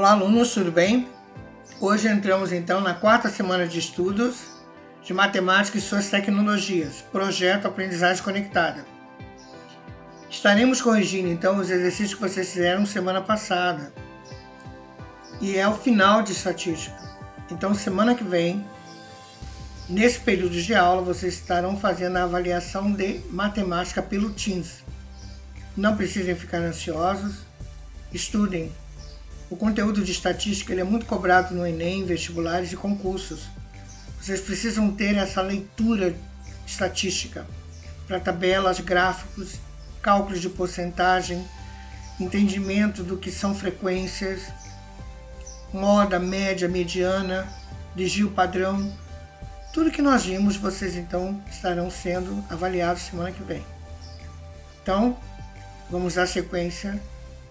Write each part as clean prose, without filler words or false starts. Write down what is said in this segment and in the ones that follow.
Olá, alunos, tudo bem? Hoje entramos então na quarta semana de estudos de Matemática e suas tecnologias, projeto Aprendizagem Conectada. Estaremos corrigindo então os exercícios que vocês fizeram semana passada. E é o final de estatística. Então, semana que vem, nesse período de aula, vocês estarão fazendo a avaliação de matemática pelo Teams. Não precisem ficar ansiosos, estudem. O conteúdo de estatística ele é muito cobrado no Enem, vestibulares e concursos. Vocês precisam ter essa leitura estatística para tabelas, gráficos, cálculos de porcentagem, entendimento do que são frequências, moda, média, mediana, desvio padrão. Tudo que nós vimos, vocês então estarão sendo avaliados semana que vem. Então, vamos dar sequência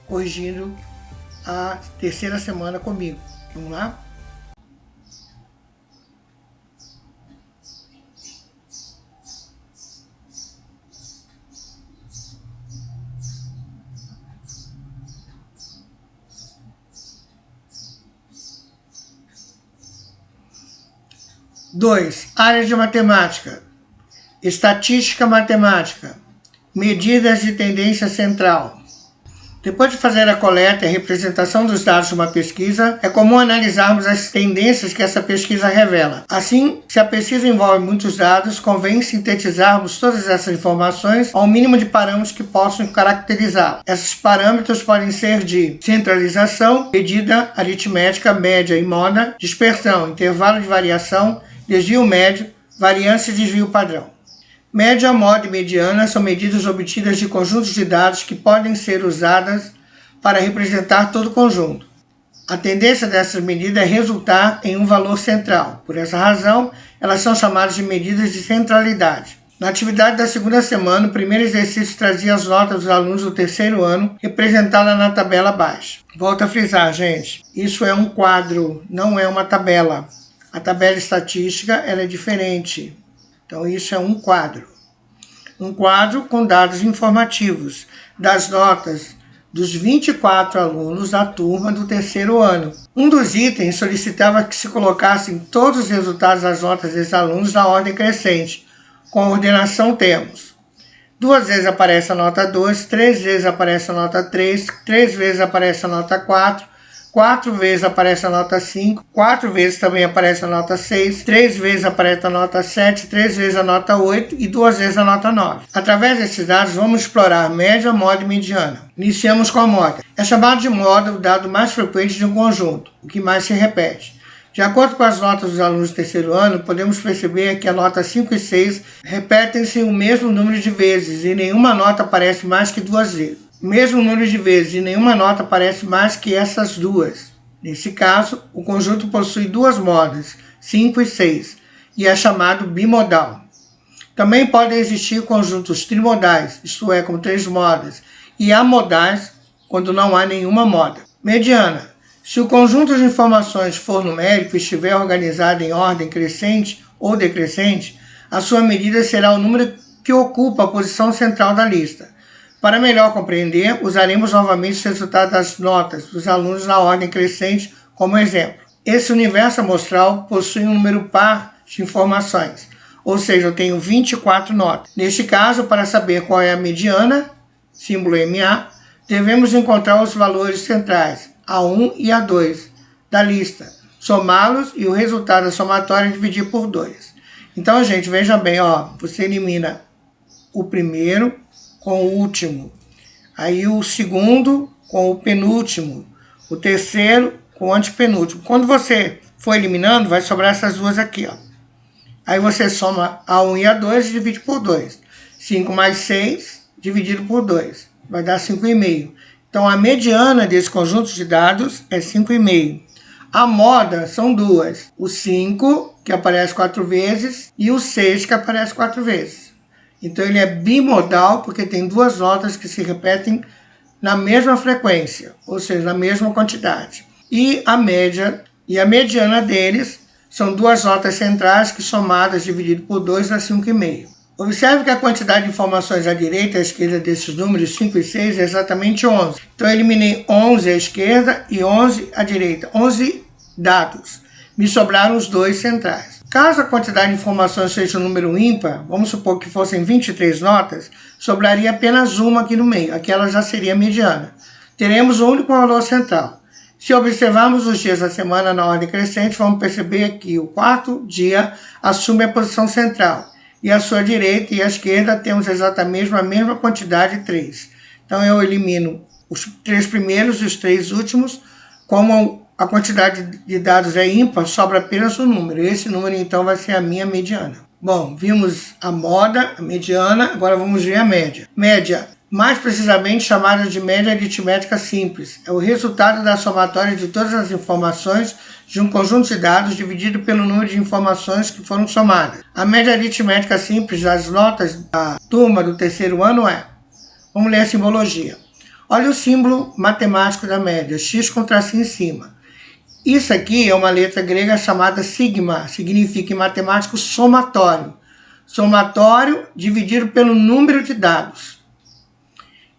corrigindo a terceira semana comigo. Vamos lá? Dois, área de matemática, estatística matemática, medidas de tendência central. Depois de fazer a coleta e a representação dos dados de uma pesquisa, é comum analisarmos as tendências que essa pesquisa revela. Assim, se a pesquisa envolve muitos dados, convém sintetizarmos todas essas informações ao mínimo de parâmetros que possam caracterizá-la. Esses parâmetros podem ser de centralização, medida aritmética, média e moda, dispersão, intervalo de variação, desvio médio, variância e desvio padrão. Média, moda e mediana são medidas obtidas de conjuntos de dados que podem ser usadas para representar todo o conjunto. A tendência dessas medidas é resultar em um valor central. Por essa razão, elas são chamadas de medidas de centralidade. Na atividade da segunda semana, o primeiro exercício trazia as notas dos alunos do terceiro ano, representadas na tabela abaixo. Volto a frisar, gente, isso é um quadro, não é uma tabela. A tabela estatística ela é diferente. Então, isso é um quadro. Um quadro com dados informativos das notas dos 24 alunos da turma do terceiro ano. Um dos itens solicitava que se colocassem todos os resultados das notas desses alunos na ordem crescente. Com a ordenação temos: 2 vezes aparece a nota 2, 3 vezes aparece a nota 3, 3 vezes aparece a nota 4, 4 vezes aparece a nota 5, 4 vezes também aparece a nota 6, 3 vezes aparece a nota 7, 3 vezes a nota 8 e 2 vezes a nota 9. Através desses dados, vamos explorar média, moda e mediana. Iniciamos com a moda. É chamado de moda o dado mais frequente de um conjunto, o que mais se repete. De acordo com as notas dos alunos do terceiro ano, podemos perceber que a nota 5 e 6 repetem-se o mesmo número de vezes e nenhuma nota aparece mais que 2 vezes. O mesmo número de vezes e nenhuma nota aparece mais que essas duas. Nesse caso, o conjunto possui duas modas, 5 e 6, e é chamado bimodal. Também podem existir conjuntos trimodais, isto é, com 3 modas, e amodais, quando não há nenhuma moda. Mediana. Se o conjunto de informações for numérico e estiver organizado em ordem crescente ou decrescente, a sua medida será o número que ocupa a posição central da lista. Para melhor compreender, usaremos novamente os resultados das notas dos alunos na ordem crescente como exemplo. Esse universo amostral possui um número par de informações, ou seja, eu tenho 24 notas. Neste caso, para saber qual é a mediana, símbolo MA, devemos encontrar os valores centrais, A1 e A2, da lista, somá-los e o resultado da somatória dividir por 2. Então, gente, veja bem, você elimina o primeiro com o último, aí o segundo com o penúltimo, o terceiro com o antepenúltimo. Quando você for eliminando, vai sobrar essas duas aqui, Aí você soma A1 e A2 e divide por 2. 5 mais 6 dividido por 2, vai dar 5,5. Então, a mediana desse conjunto de dados é 5,5. A moda são duas, o 5, que aparece 4 vezes, e o 6, que aparece 4 vezes. Então, ele é bimodal porque tem duas notas que se repetem na mesma frequência, ou seja, na mesma quantidade. E a média e a mediana deles são duas notas centrais que somadas dividido por 2 dá 5,5. Observe que a quantidade de informações à direita e à esquerda desses números 5 e 6 é exatamente 11. Então, eu eliminei 11 à esquerda e 11 à direita. 11 dados. Me sobraram os dois centrais. Caso a quantidade de informações seja um número ímpar, vamos supor que fossem 23 notas, sobraria apenas uma aqui no meio. Aquela já seria a mediana. Teremos um único valor central. Se observarmos os dias da semana na ordem crescente, vamos perceber que o quarto dia assume a posição central. E à sua direita e à esquerda temos exatamente a mesma quantidade, 3. Então, eu elimino os 3 primeiros e os 3 últimos. Como a quantidade de dados é ímpar, sobra apenas um número. Esse número, então, vai ser a minha mediana. Bom, vimos a moda, a mediana, agora vamos ver a média. Média, mais precisamente chamada de média aritmética simples, é o resultado da somatória de todas as informações de um conjunto de dados dividido pelo número de informações que foram somadas. A média aritmética simples das notas da turma do terceiro ano é... Vamos ler a simbologia. Olha o símbolo matemático da média, x com tracinho em cima. Isso aqui é uma letra grega chamada sigma, significa em matemático somatório. Somatório dividido pelo número de dados.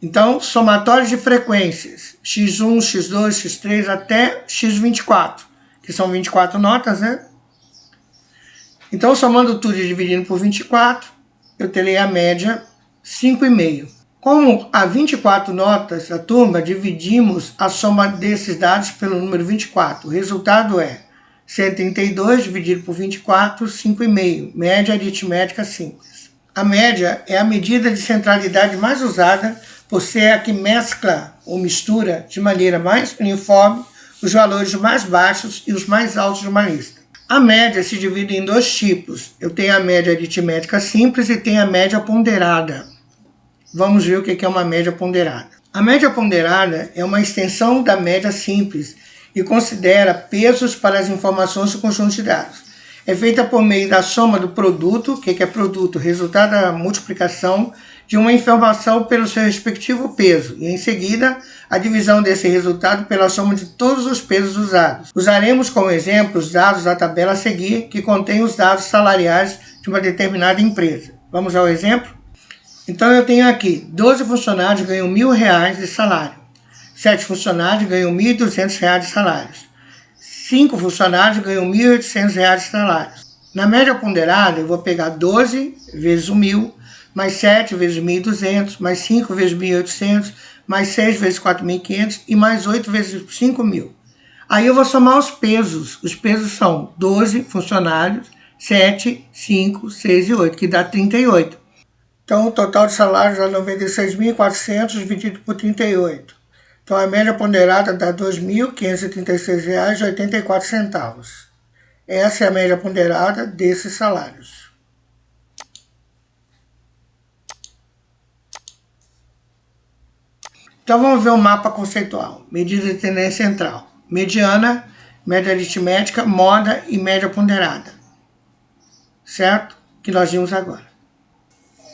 Então, somatório de frequências, x1, x2, x3 até x24, que são 24 notas, né? Então, somando tudo e dividindo por 24, eu terei a média 5,5. Como há 24 notas da turma, dividimos a soma desses dados pelo número 24. O resultado é 132 dividido por 24, 5,5. Média aritmética simples. A média é a medida de centralidade mais usada por ser a que mescla ou mistura de maneira mais uniforme os valores mais baixos e os mais altos de uma lista. A média se divide em dois tipos. Eu tenho a média aritmética simples e tenho a média ponderada. Vamos ver o que é uma média ponderada. A média ponderada é uma extensão da média simples e considera pesos para as informações do conjunto de dados. É feita por meio da soma do produto, o que é produto? Resultado da multiplicação de uma informação pelo seu respectivo peso, e em seguida a divisão desse resultado pela soma de todos os pesos usados. Usaremos como exemplo os dados da tabela a seguir, que contém os dados salariais de uma determinada empresa. Vamos ao exemplo? Então eu tenho aqui 12 funcionários ganham R$1.000 de salário, 7 funcionários ganham R$1.200 de salários, 5 funcionários ganham R$1.800 de salários. Na média ponderada eu vou pegar 12 vezes 1.000, mais 7 vezes 1.200, mais 5 vezes 1.800, mais 6 vezes 4.500 e mais 8 vezes 5.000. Aí eu vou somar os pesos. Os pesos são 12 funcionários, 7, 5, 6 e 8, que dá 38. Então o total de salários dá 96.400 dividido por 38. Então a média ponderada dá R$ 2.536,84. Essa é a média ponderada desses salários. Então vamos ver o mapa conceitual. Medida de tendência central. Mediana, média aritmética, moda e média ponderada. Certo? Que nós vimos agora.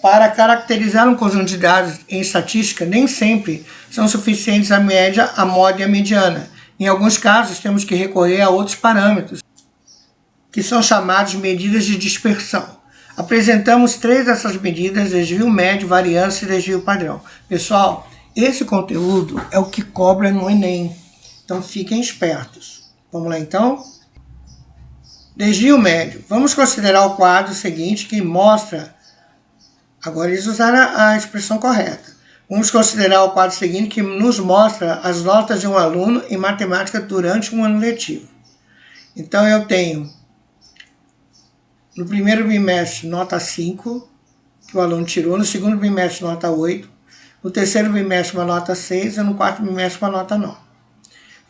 Para caracterizar um conjunto de dados em estatística, nem sempre são suficientes a média, a moda e a mediana. Em alguns casos, temos que recorrer a outros parâmetros, que são chamados medidas de dispersão. Apresentamos 3 dessas medidas: desvio médio, variância e desvio padrão. Pessoal, esse conteúdo é o que cobra no Enem, então fiquem espertos. Vamos lá então? Desvio médio. Vamos considerar o quadro seguinte que mostra... Agora eles usaram a expressão correta. Vamos considerar o quadro seguinte que nos mostra as notas de um aluno em matemática durante um ano letivo. Então eu tenho no primeiro bimestre nota 5, que o aluno tirou, no segundo bimestre nota 8, no terceiro bimestre uma nota 6 e no quarto bimestre uma nota 9.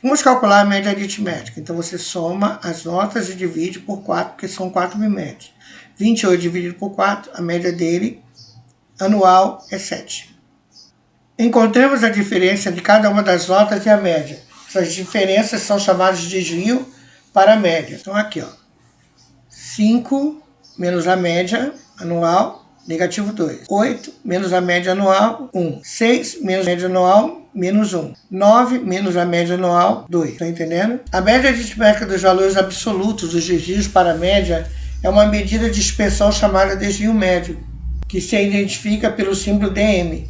Vamos calcular a média aritmética. Então você soma as notas e divide por 4, porque são 4 bimestres. 28 dividido por 4, a média dele anual é 7. Encontremos a diferença de cada uma das notas e a média. Essas diferenças são chamadas de desvio para a média. Então aqui, ó, 5 menos a média anual, negativo 2. 8 menos a média anual, 1. 6 menos a média anual, menos 1. 9 menos a média anual, 2. Tá entendendo? A média aritmética dos valores absolutos dos desvios para a média é uma medida de dispersão chamada desvio médio, que se identifica pelo símbolo DM,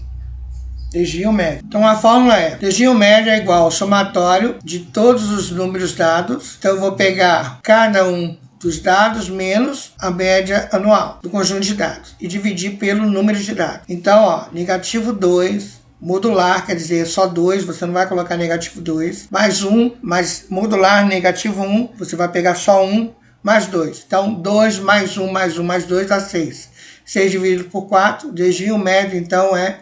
desvio médio. Então a fórmula é: desvio médio é igual ao somatório de todos os números dados. Então eu vou pegar cada um dos dados menos a média anual do conjunto de dados e dividir pelo número de dados. Então, ó, negativo 2, modular, quer dizer, só 2, você não vai colocar negativo 2, mais 1, mais modular, negativo 1, você vai pegar só 1, mais 2. Então, 2 mais 1 mais 1 mais 2 dá 6. 6 dividido por 4, desvio médio, então, é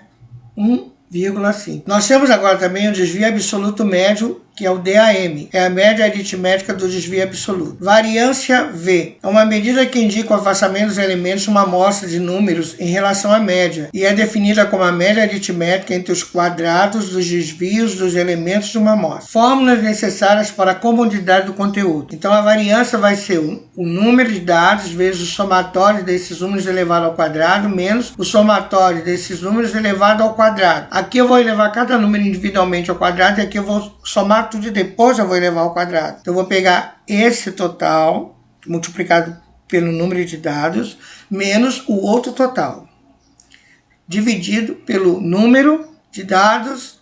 1,5. Nós temos agora também o desvio absoluto médio, que é o DAM, é a média aritmética do desvio absoluto. Variância V é uma medida que indica o afastamento dos elementos de uma amostra de números em relação à média, e é definida como a média aritmética entre os quadrados dos desvios dos elementos de uma amostra. Fórmulas necessárias para a comodidade do conteúdo. Então a variância vai ser o número de dados vezes o somatório desses números elevado ao quadrado menos o somatório desses números elevado ao quadrado. Aqui eu vou elevar cada número individualmente ao quadrado e aqui eu vou somar tudo e depois eu vou elevar ao quadrado. Então eu vou pegar esse total multiplicado pelo número de dados menos o outro total dividido pelo número de dados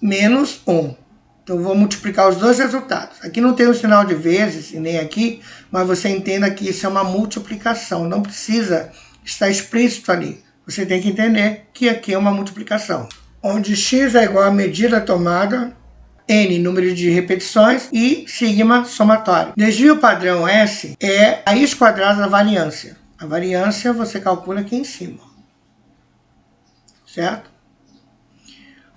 menos 1. Então eu vou multiplicar os dois resultados. Aqui não tem o sinal de vezes e nem aqui, mas você entenda que isso é uma multiplicação. Não precisa estar explícito ali. Você tem que entender que aqui é uma multiplicação, onde x é igual à medida tomada, n, número de repetições, e sigma, somatório. Desvio padrão S é a raiz quadrada da variância. A variância você calcula aqui em cima. Certo?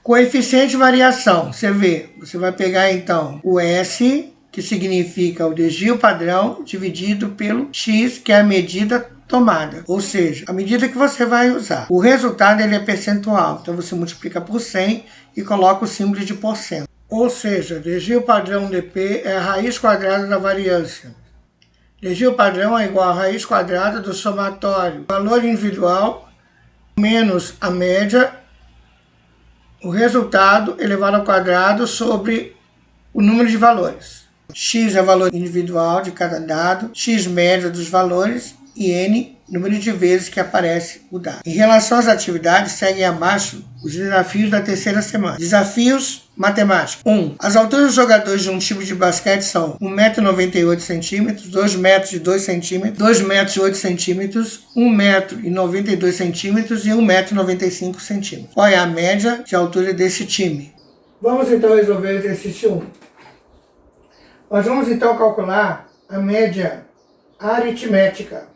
Coeficiente de variação. Você vê, você vai pegar então o S, que significa o desvio padrão, dividido pelo x, que é a medida tomada, ou seja, a medida que você vai usar. O resultado ele é percentual, então você multiplica por 100 e coloca o símbolo de porcento. Ou seja, desvio padrão dp é a raiz quadrada da variância. Desvio padrão é igual a raiz quadrada do somatório valor individual menos a média, o resultado elevado ao quadrado sobre o número de valores. X é o valor individual de cada dado, x média dos valores e n, número de vezes que aparece o dado. Em relação às atividades, seguem abaixo os desafios da terceira semana. Desafios matemáticos. 1. As alturas dos jogadores de um time de basquete são 1,98 m, 2 metros e 2 centímetros, 2 metros e 8 centímetros, 1 metro e 92 centímetros e 1 metro e 95 centímetros. Qual é a média de altura desse time? Vamos então resolver o exercício 1. Nós vamos então calcular a média aritmética.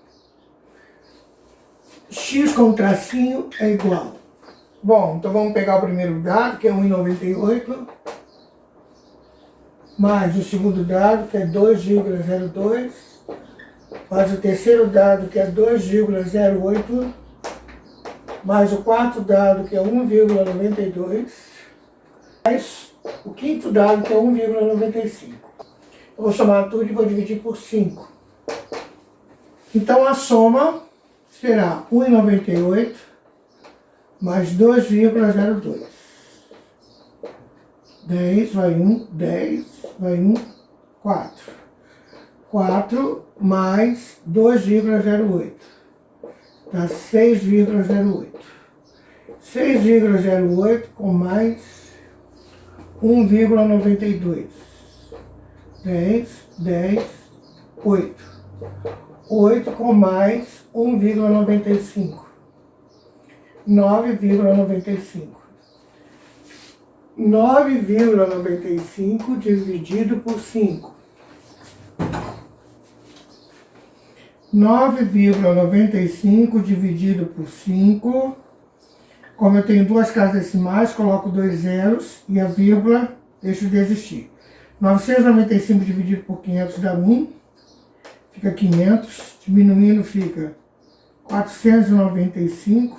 X com tracinho é igual. Bom, então vamos pegar o primeiro dado, que é 1,98, mais o segundo dado, que é 2,02, mais o terceiro dado, que é 2,08, mais o quarto dado, que é 1,92, mais o quinto dado, que é 1,95. Eu vou somar tudo e vou dividir por 5. Então a soma será 1,98 mais 2,02. 10 vai 1, 10 vai 1, 4. 4 mais 2,08. Dá 6,08. 6,08 com mais 1,92. 10, 10, 8. 8 com mais 1,95. 9,95. 9,95 dividido por 5. 9,95 dividido por 5. Como eu tenho duas casas decimais, coloco 2 zeros e a vírgula deixo de existir. 995 dividido por 500 dá 1. Fica 500, diminuindo fica 495,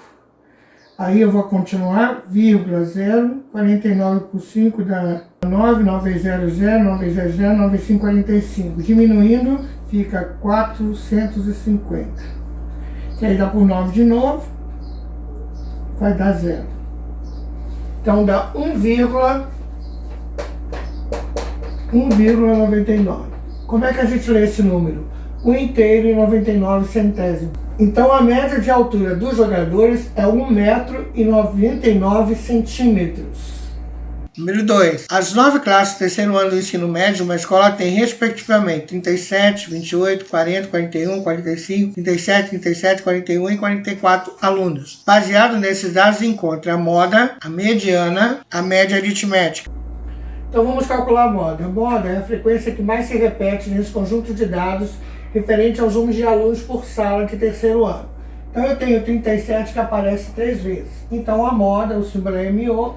aí eu vou continuar, vírgula, 0, 49 por 5 dá 9, 9 vezes 0, 0, 9 vezes 0, 9 vezes 5, 45, diminuindo fica 450, que aí dá por 9 de novo, vai dar 0, então dá 1,99. Como é que a gente lê esse número? 1 inteiro e 99 centésimos. Então a média de altura dos jogadores é 1 metro e 99 centímetros. Número 2. As 9 classes do terceiro ano do ensino médio de uma escola têm, respectivamente, 37, 28, 40, 41, 45, 37, 37, 41 e 44 alunos. Baseado nesses dados, encontra a moda, a mediana, a média aritmética. Então vamos calcular a moda. A moda é a frequência que mais se repete nesse conjunto de dados referente aos números de alunos por sala de terceiro ano. Então eu tenho 37 que aparece 3 vezes. Então a moda, o símbolo é MO,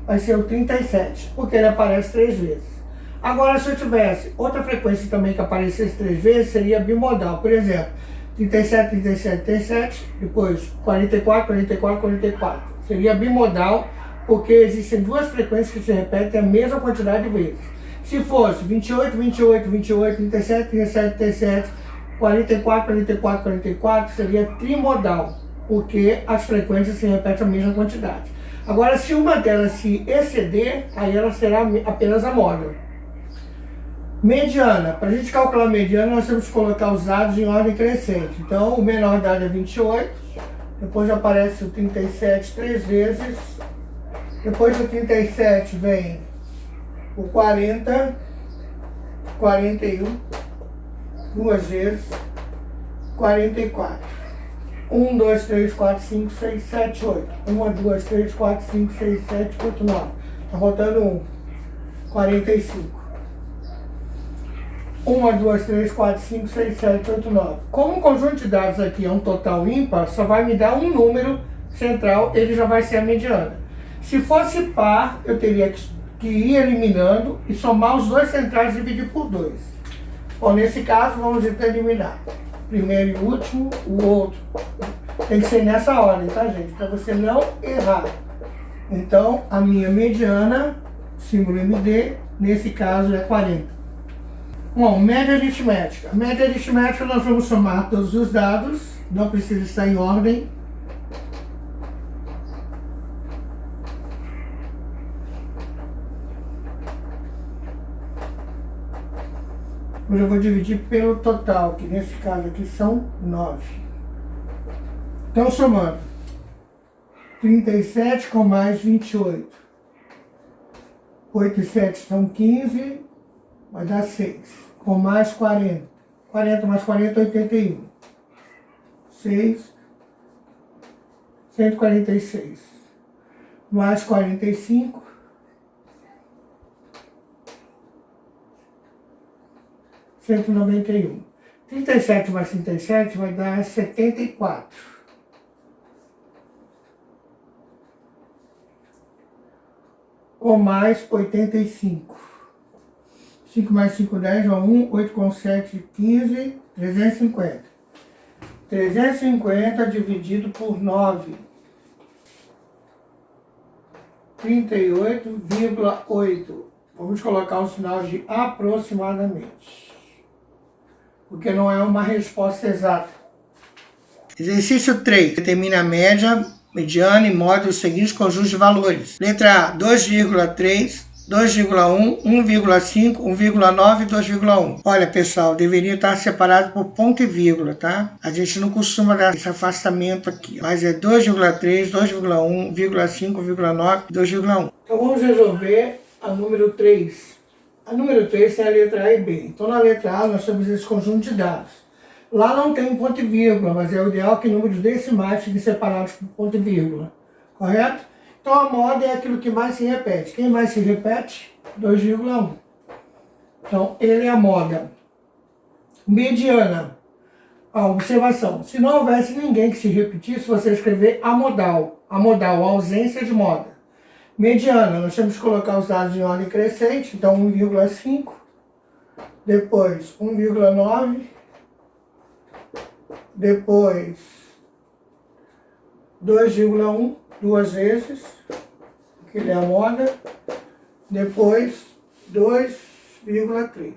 vai ser o 37, porque ele aparece 3 vezes. Agora, se eu tivesse outra frequência também que aparecesse 3 vezes, seria bimodal. Por exemplo, 37, 37, 37, depois 44, 44, 44. Seria bimodal, porque existem 2 frequências que se repetem a mesma quantidade de vezes. Se fosse 28, 28, 28, 37, 37, 37, 44, 44, 44, seria trimodal, porque as frequências se repetem a mesma quantidade. Agora, se uma delas se exceder, aí ela será apenas a moda. Mediana. Para a gente calcular a mediana, nós temos que colocar os dados em ordem crescente. Então, o menor dado é 28, depois aparece o 37 3 vezes, depois do 37 vem o 40, 41, 2 vezes, 44. 1, 2, 3, 4, 5, 6, 7, 8. 1, 2, 3, 4, 5, 6, 7, 8, 9. Está faltando 1. 45. 1, 2, 3, 4, 5, 6, 7, 8, 9. Como o conjunto de dados aqui é um total ímpar, só vai me dar um número central, ele já vai ser a mediana. Se fosse par, eu teria que ir eliminando e somar os 2 centrais e dividir por 2. Bom, nesse caso, vamos então eliminar. Primeiro e último, o outro. Tem que ser nessa ordem, tá, gente? Para você não errar. Então, a minha mediana, símbolo MD, nesse caso é 40. Bom, média aritmética. A média aritmética nós vamos somar todos os dados, não precisa estar em ordem. Hoje eu vou dividir pelo total, que nesse caso aqui são 9. Então, somando 37 com mais 28. 8 e 7 são 15, vai dar 6. Com mais 40. 40 mais 40, 81. 6, 146. Mais 45. 191. 37 mais 37 vai dar 74. Ou mais 85. 5 mais 5, 10, 1, 8 com 7, 15, 350. 350 dividido por 9. 38,8. Vamos colocar um sinal de aproximadamente, porque não é uma resposta exata. Exercício 3. Determina a média, mediana e moda dos seguintes conjuntos de valores. Letra A, 2,3, 2,1, 1,5, 1,9 e 2,1. Olha, pessoal, deveria estar separado por ponto e vírgula, tá? A gente não costuma dar esse afastamento aqui, mas é 2,3, 2,1, 1,5, 1,9 e 2,1. Então vamos resolver a número 3. A número 3 é a letra A e B. Então, na letra A, nós temos esse conjunto de dados. Lá não tem ponto e vírgula, mas é o ideal que números decimais fiquem separados por ponto e vírgula. Correto? Então, a moda é aquilo que mais se repete. Quem mais se repete? 2,1. Então, ele é a moda. Mediana. A observação. Se não houvesse ninguém que se repetisse, você escrever amodal. Amodal, ausência de moda. Mediana, nós temos que colocar os dados em ordem crescente, então 1,5, depois 1,9, depois 2,1, 2 vezes, que ele é a moda, depois 2,3.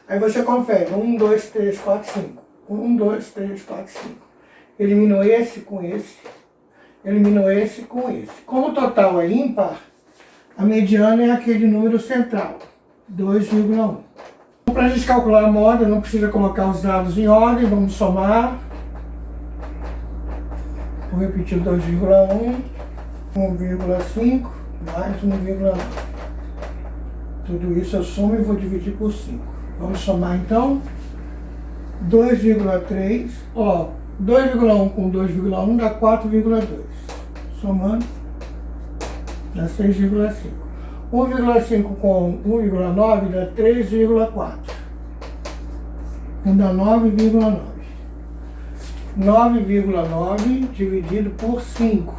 Aí você confere, 1, 2, 3, 4, 5. 1, 2, 3, 4, 5. Eliminou esse com esse. Eliminou esse com esse. Como o total é ímpar, a mediana é aquele número central, 2,1. Para a gente calcular a moda, não precisa colocar os dados em ordem, vamos somar. Vou repetir 2,1, 1,5 mais 1,9. Tudo isso eu somo e vou dividir por 5. Vamos somar então. 2,3, 2,1 com 2,1 dá 4,2. Somando, dá 6,5. 1,5 com 1,9 dá 3,4. Dá 9,9. 9,9 dividido por 5.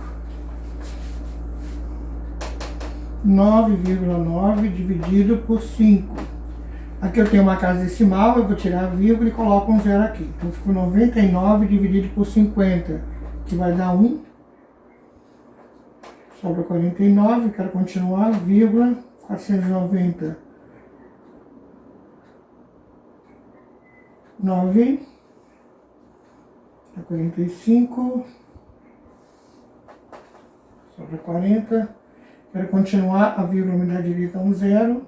9,9 dividido por 5. Aqui eu tenho uma casa decimal, eu vou tirar a vírgula e coloco um zero aqui. Então ficou 99 dividido por 50, que vai dar 1. Sobra 49, quero continuar, vírgula, 490. 9, dá 45, sobra 40. Quero continuar, a vírgula me dá direito a um zero.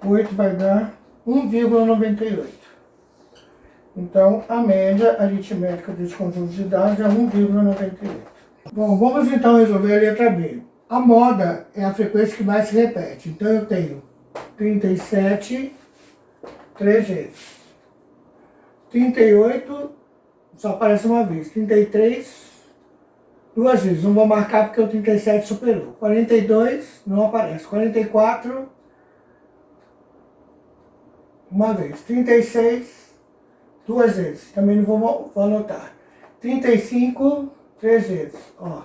8 vai dar 1,98. Então, a média aritmética desse conjunto de dados é 1,98. Bom, vamos então resolver a letra B. A moda é a frequência que mais se repete. Então, eu tenho 37, 3 vezes. 38, só aparece uma vez. 33, 2 vezes. Não vou marcar porque o 37 superou. 42, não aparece. 44, uma vez. 36, 2 vezes. Também não vou anotar. 35, 3 vezes. Ó.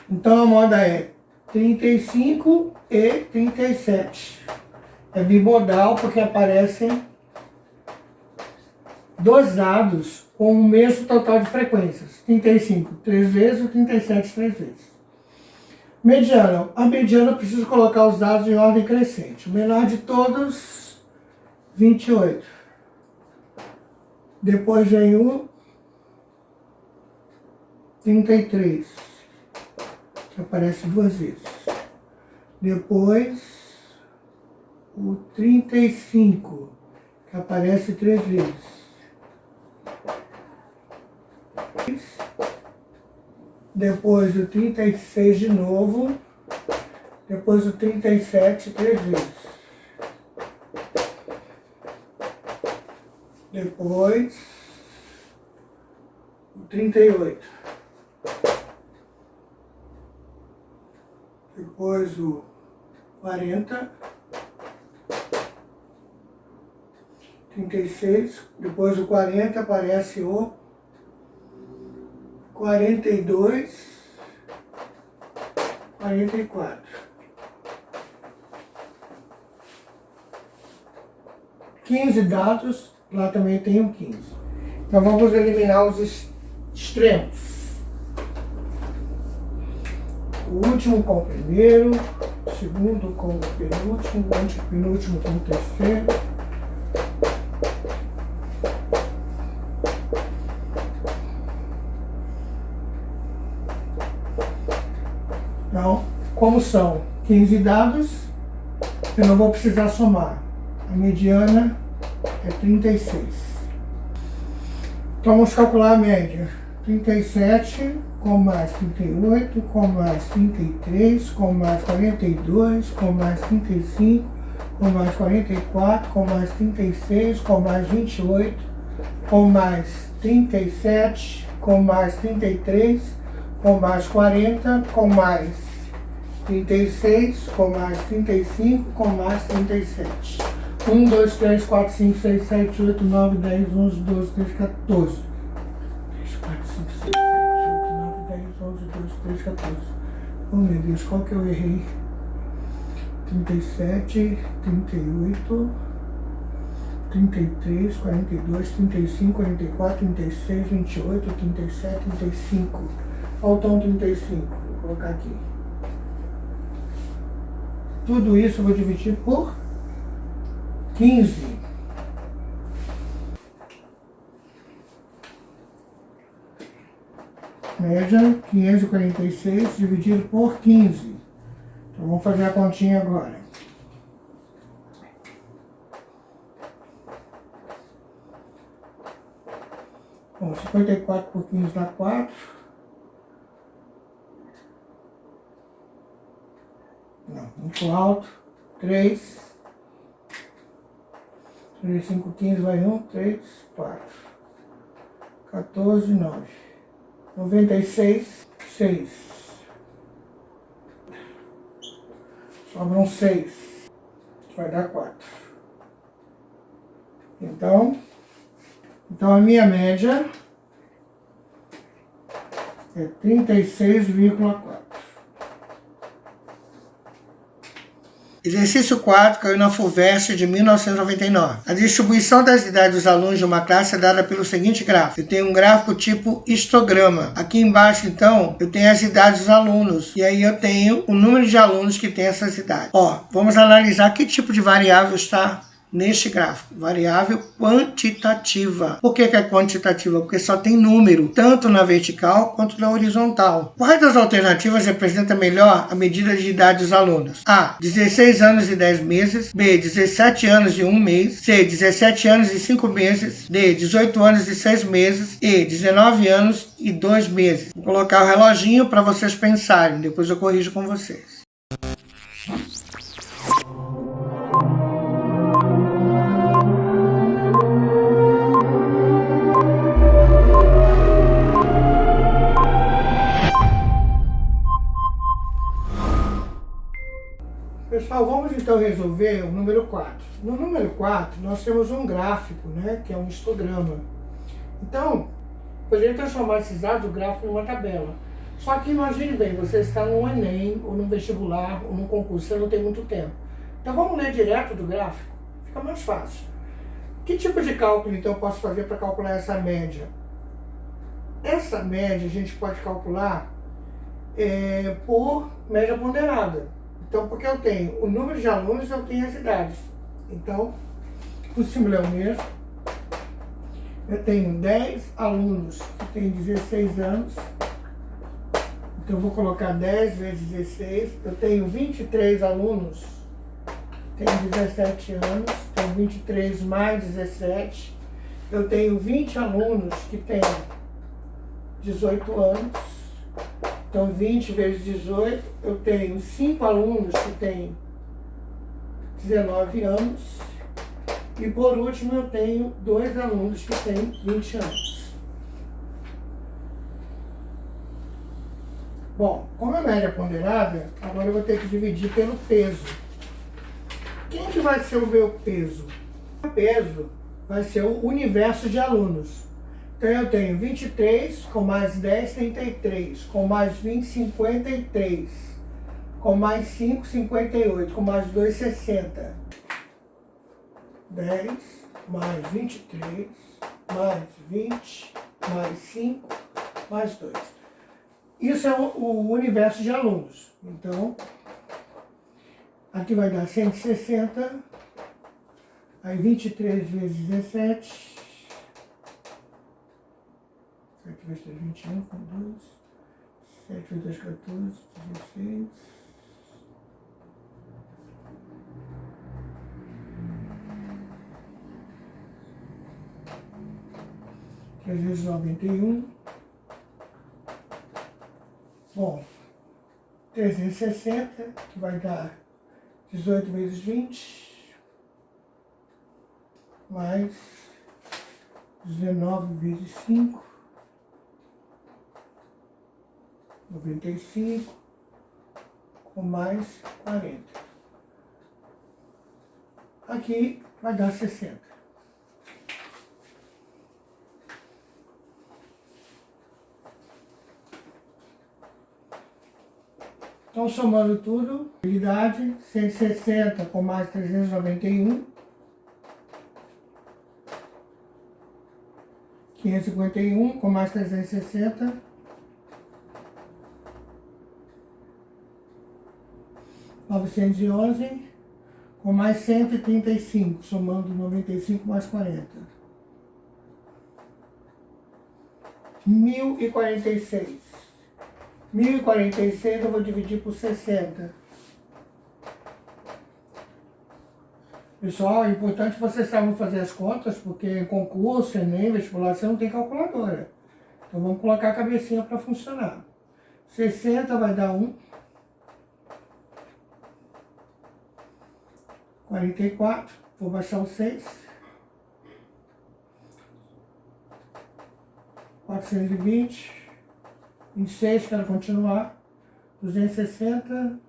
Então a moda é 35 e 37. É bimodal porque aparecem dois dados com o mesmo total de frequências. 35 3 vezes e 37 3 vezes. Mediana. A mediana eu preciso colocar os dados em ordem crescente. O menor de todos, 28. Depois vem o 33, que aparece 2 vezes. Depois o 35, que aparece 3 vezes. Depois o 36 de novo. Depois o 37, 3 vezes. Depois o 38. Depois o 40. 36. Depois o 40 aparece o 42. 44. 15 dados, lá também tem o 15. Então vamos eliminar os extremos. O último com o primeiro, o segundo com o penúltimo, o antepenúltimo com o terceiro. Então, como são 15 dados, eu não vou precisar somar. A mediana é 36. Então vamos calcular a média. 37 com mais 38, com mais 33, com mais 42, com mais 35, com mais 44, com mais 36, com mais 28, com mais 37, com mais 33, com mais 40, com mais 36, com mais 35, com mais 37. 1, 2, 3, 4, 5, 6, 7, 8, 9, 10, 11, 12, 13, 14. 3, 4, 5, 6, 7, 8, 9, 10, 11, 12, 13, 14. Oh meu Deus, qual que eu errei? 37, 38, 33, 42, 35, 44, 36, 28, 37, 35. Faltou um 35, vou colocar aqui. Tudo isso eu vou dividir por 15. Média 546 dividido por 15. Então vamos fazer a continha agora. Bom, 54 por 15 dá 4. Não, muito alto. 3. 3, 5, 15 vai 1, 3, 4. 14, 9. 96, 6. Sobram 6. Vai dar 4. Então a minha média é 36,4. Exercício 4 caiu na FUVEST de 1999. A distribuição das idades dos alunos de uma classe é dada pelo seguinte gráfico. Eu tenho um gráfico tipo histograma. Aqui embaixo, então, eu tenho as idades dos alunos. E aí eu tenho o número de alunos que tem essas idades. Ó, vamos analisar que tipo de variável está neste gráfico. Variável quantitativa. Por que é quantitativa? Porque só tem número, tanto na vertical quanto na horizontal. Quais das alternativas representa melhor a medida de idade dos alunos? A. 16 anos e 10 meses. B. 17 anos e 1 mês. C. 17 anos e 5 meses. D. 18 anos e 6 meses. E. 19 anos e 2 meses. Vou colocar o reloginho para vocês pensarem. Depois eu corrijo com vocês. Pessoal, vamos então resolver o número 4. No número 4, nós temos um gráfico, né, que é um histograma. Então, poderia transformar esses dados do gráfico numa tabela. Só que imagine bem, você está no Enem, ou no vestibular, ou no concurso, você não tem muito tempo. Então vamos ler direto do gráfico, fica mais fácil. Que tipo de cálculo então eu posso fazer para calcular essa média? Essa média a gente pode calcular por média ponderada. Então, porque eu tenho o número de alunos, eu tenho as idades. Então, o símbolo é o mesmo. Eu tenho 10 alunos que têm 16 anos. Então, eu vou colocar 10 vezes 16. Eu tenho 23 alunos que têm 17 anos. Então, 23 mais 17. Eu tenho 20 alunos que têm 18 anos. Então, 20 vezes 18, eu tenho 5 alunos que têm 19 anos. E, por último, eu tenho 2 alunos que têm 20 anos. Bom, como a média é ponderada, agora eu vou ter que dividir pelo peso. Quem que vai ser o meu peso? O peso vai ser o universo de alunos. Então, eu tenho 23, com mais 10, 33, com mais 20, 53, com mais 5, 58, com mais 2, 60. 10, mais 23, mais 20, mais 5, mais 2. Isso é o universo de alunos. Então, aqui vai dar 160, aí 23 vezes 17... 7 vezes 3, 21, com 2. 7 vezes 2, 14, 16. Três vezes 91. Bom, 360, que vai dar 18 vezes 20. Mais 19 vezes 5. 95, com mais 40. Aqui vai dar 60. Então, somando tudo, idade 160 com mais 391, 551 com mais 360, 911, com mais 135, somando 95 mais 40. 1046. 1046 eu vou dividir por 60. Pessoal, é importante vocês saibam fazer as contas, porque em concurso, Enem, vestibular, você não tem calculadora. Então vamos colocar a cabecinha para funcionar. 60 vai dar 1. 44, vou baixar o 6. 420. 26, quero continuar. 260.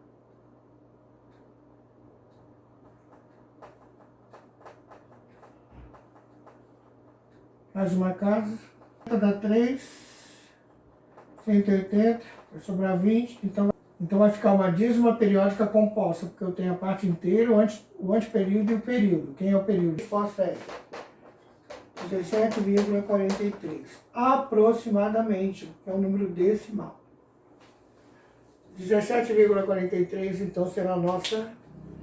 Mais uma casa. Dá 3. 180. Vai sobrar 20. Então vai ficar uma dízima periódica composta, porque eu tenho a parte inteira, o anteperíodo e o período. Quem é o período? Resposta é 17,43. Aproximadamente, que é um número decimal. 17,43, então, será a nossa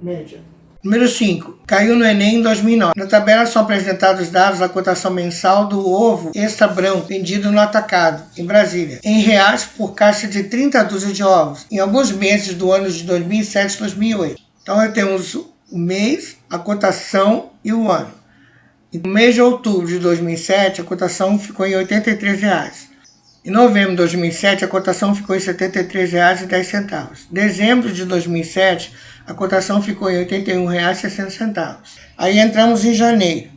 média. Número 5. Caiu no Enem em 2009. Na tabela são apresentados os dados da cotação mensal do ovo extra branco vendido no atacado, em Brasília, em reais por caixa de 30 dúzias de ovos, em alguns meses do ano de 2007 e 2008. Então, nós temos o mês, a cotação e o ano. No mês de outubro de 2007, a cotação ficou em R$ 83,00. Em novembro de 2007, a cotação ficou em R$ 73,10. Dezembro de 2007, a cotação ficou em R$ 81,60. Aí entramos em janeiro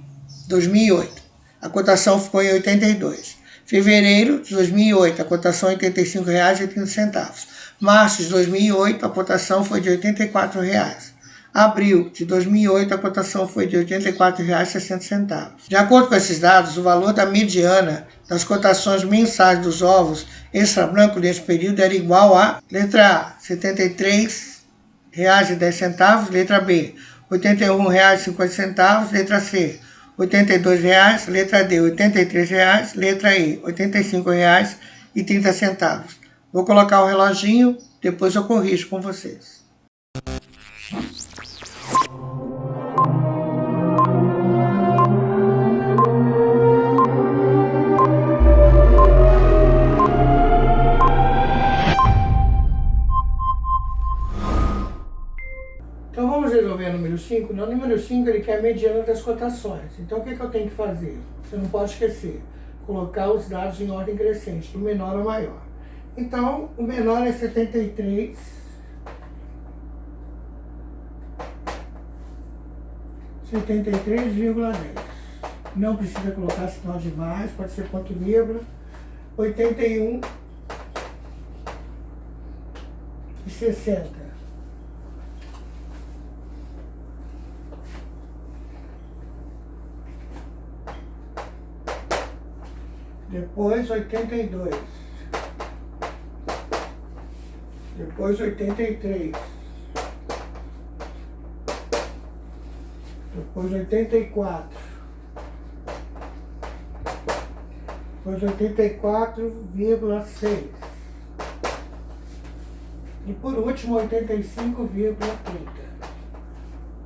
de 2008, a cotação ficou em 82. Fevereiro de 2008, a cotação em R$ 85,30. Março de 2008, a cotação foi de R$ 84,00. Abril de 2008, a cotação foi de R$ 84,60. De acordo com esses dados, o valor da mediana das cotações mensais dos ovos extra branco nesse período era igual a: letra A, R$ 73,10, letra B, R$ 81,50, letra C, R$ 82,00, letra D, R$ 83,00, letra E, R$ 85,30. Vou colocar o reloginho, depois eu corrijo com vocês. Então vamos resolver o número 5. No número 5 ele quer a mediana das cotações. Então o que eu tenho que fazer? Você não pode esquecer. Colocar os dados em ordem crescente, do menor ao maior. Então o menor é 73. 73,10. Não precisa colocar sinal de mais, pode ser ponto e vírgula. 81,60. Depois 82. Depois 83. Depois 84. Depois 84,6. E por último 85,30.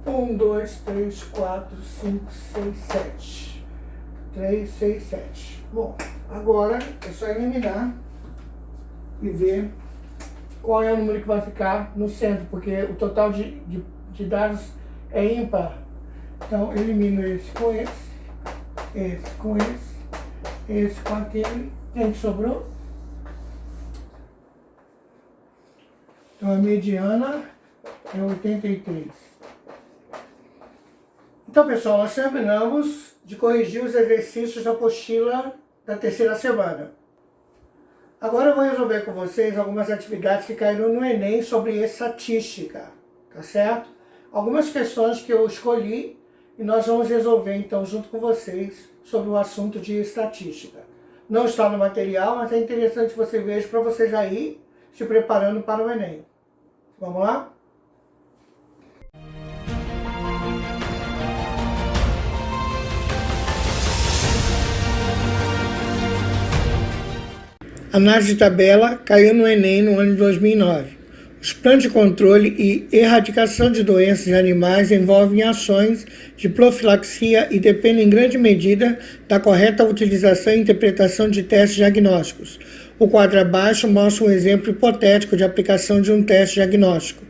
1, 2, 3, 4, 5, 6, 7. 3, 6, 7. Bom, agora é só eliminar e ver qual é o número que vai ficar no centro, porque o total de dados é ímpar. Então, elimino esse com esse com esse com aquele. Quem que sobrou? Então, a mediana é 83. Então, pessoal, nós terminamos de corrigir os exercícios da apostila da terceira semana. Agora eu vou resolver com vocês algumas atividades que caíram no Enem sobre estatística, tá certo? Algumas questões que eu escolhi e nós vamos resolver então junto com vocês sobre o assunto de estatística. Não está no material, mas é interessante que você veja para você já ir se preparando para o Enem. Vamos lá? Análise de tabela caiu no Enem no ano de 2009. Os planos de controle e erradicação de doenças em animais envolvem ações de profilaxia e dependem em grande medida da correta utilização e interpretação de testes diagnósticos. O quadro abaixo mostra um exemplo hipotético de aplicação de um teste diagnóstico.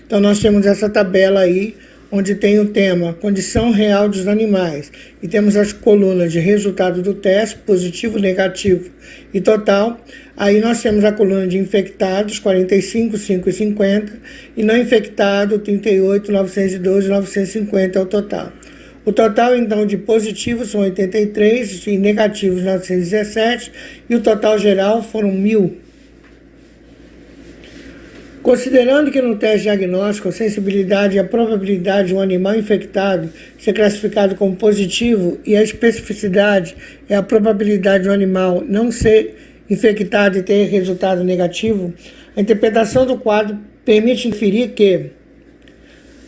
Então nós temos essa tabela aí onde tem o tema condição real dos animais, e temos as colunas de resultado do teste, positivo, negativo e total. Aí nós temos a coluna de infectados, 45, 5 e 50, e não infectado, 38, 912, 950 é o total. O total, então, de positivos são 83 e negativos 917, e o total geral foram 1.000. Considerando que no teste diagnóstico a sensibilidade e a probabilidade de um animal infectado ser classificado como positivo e a especificidade é a probabilidade de um animal não ser infectado e ter resultado negativo, a interpretação do quadro permite inferir que: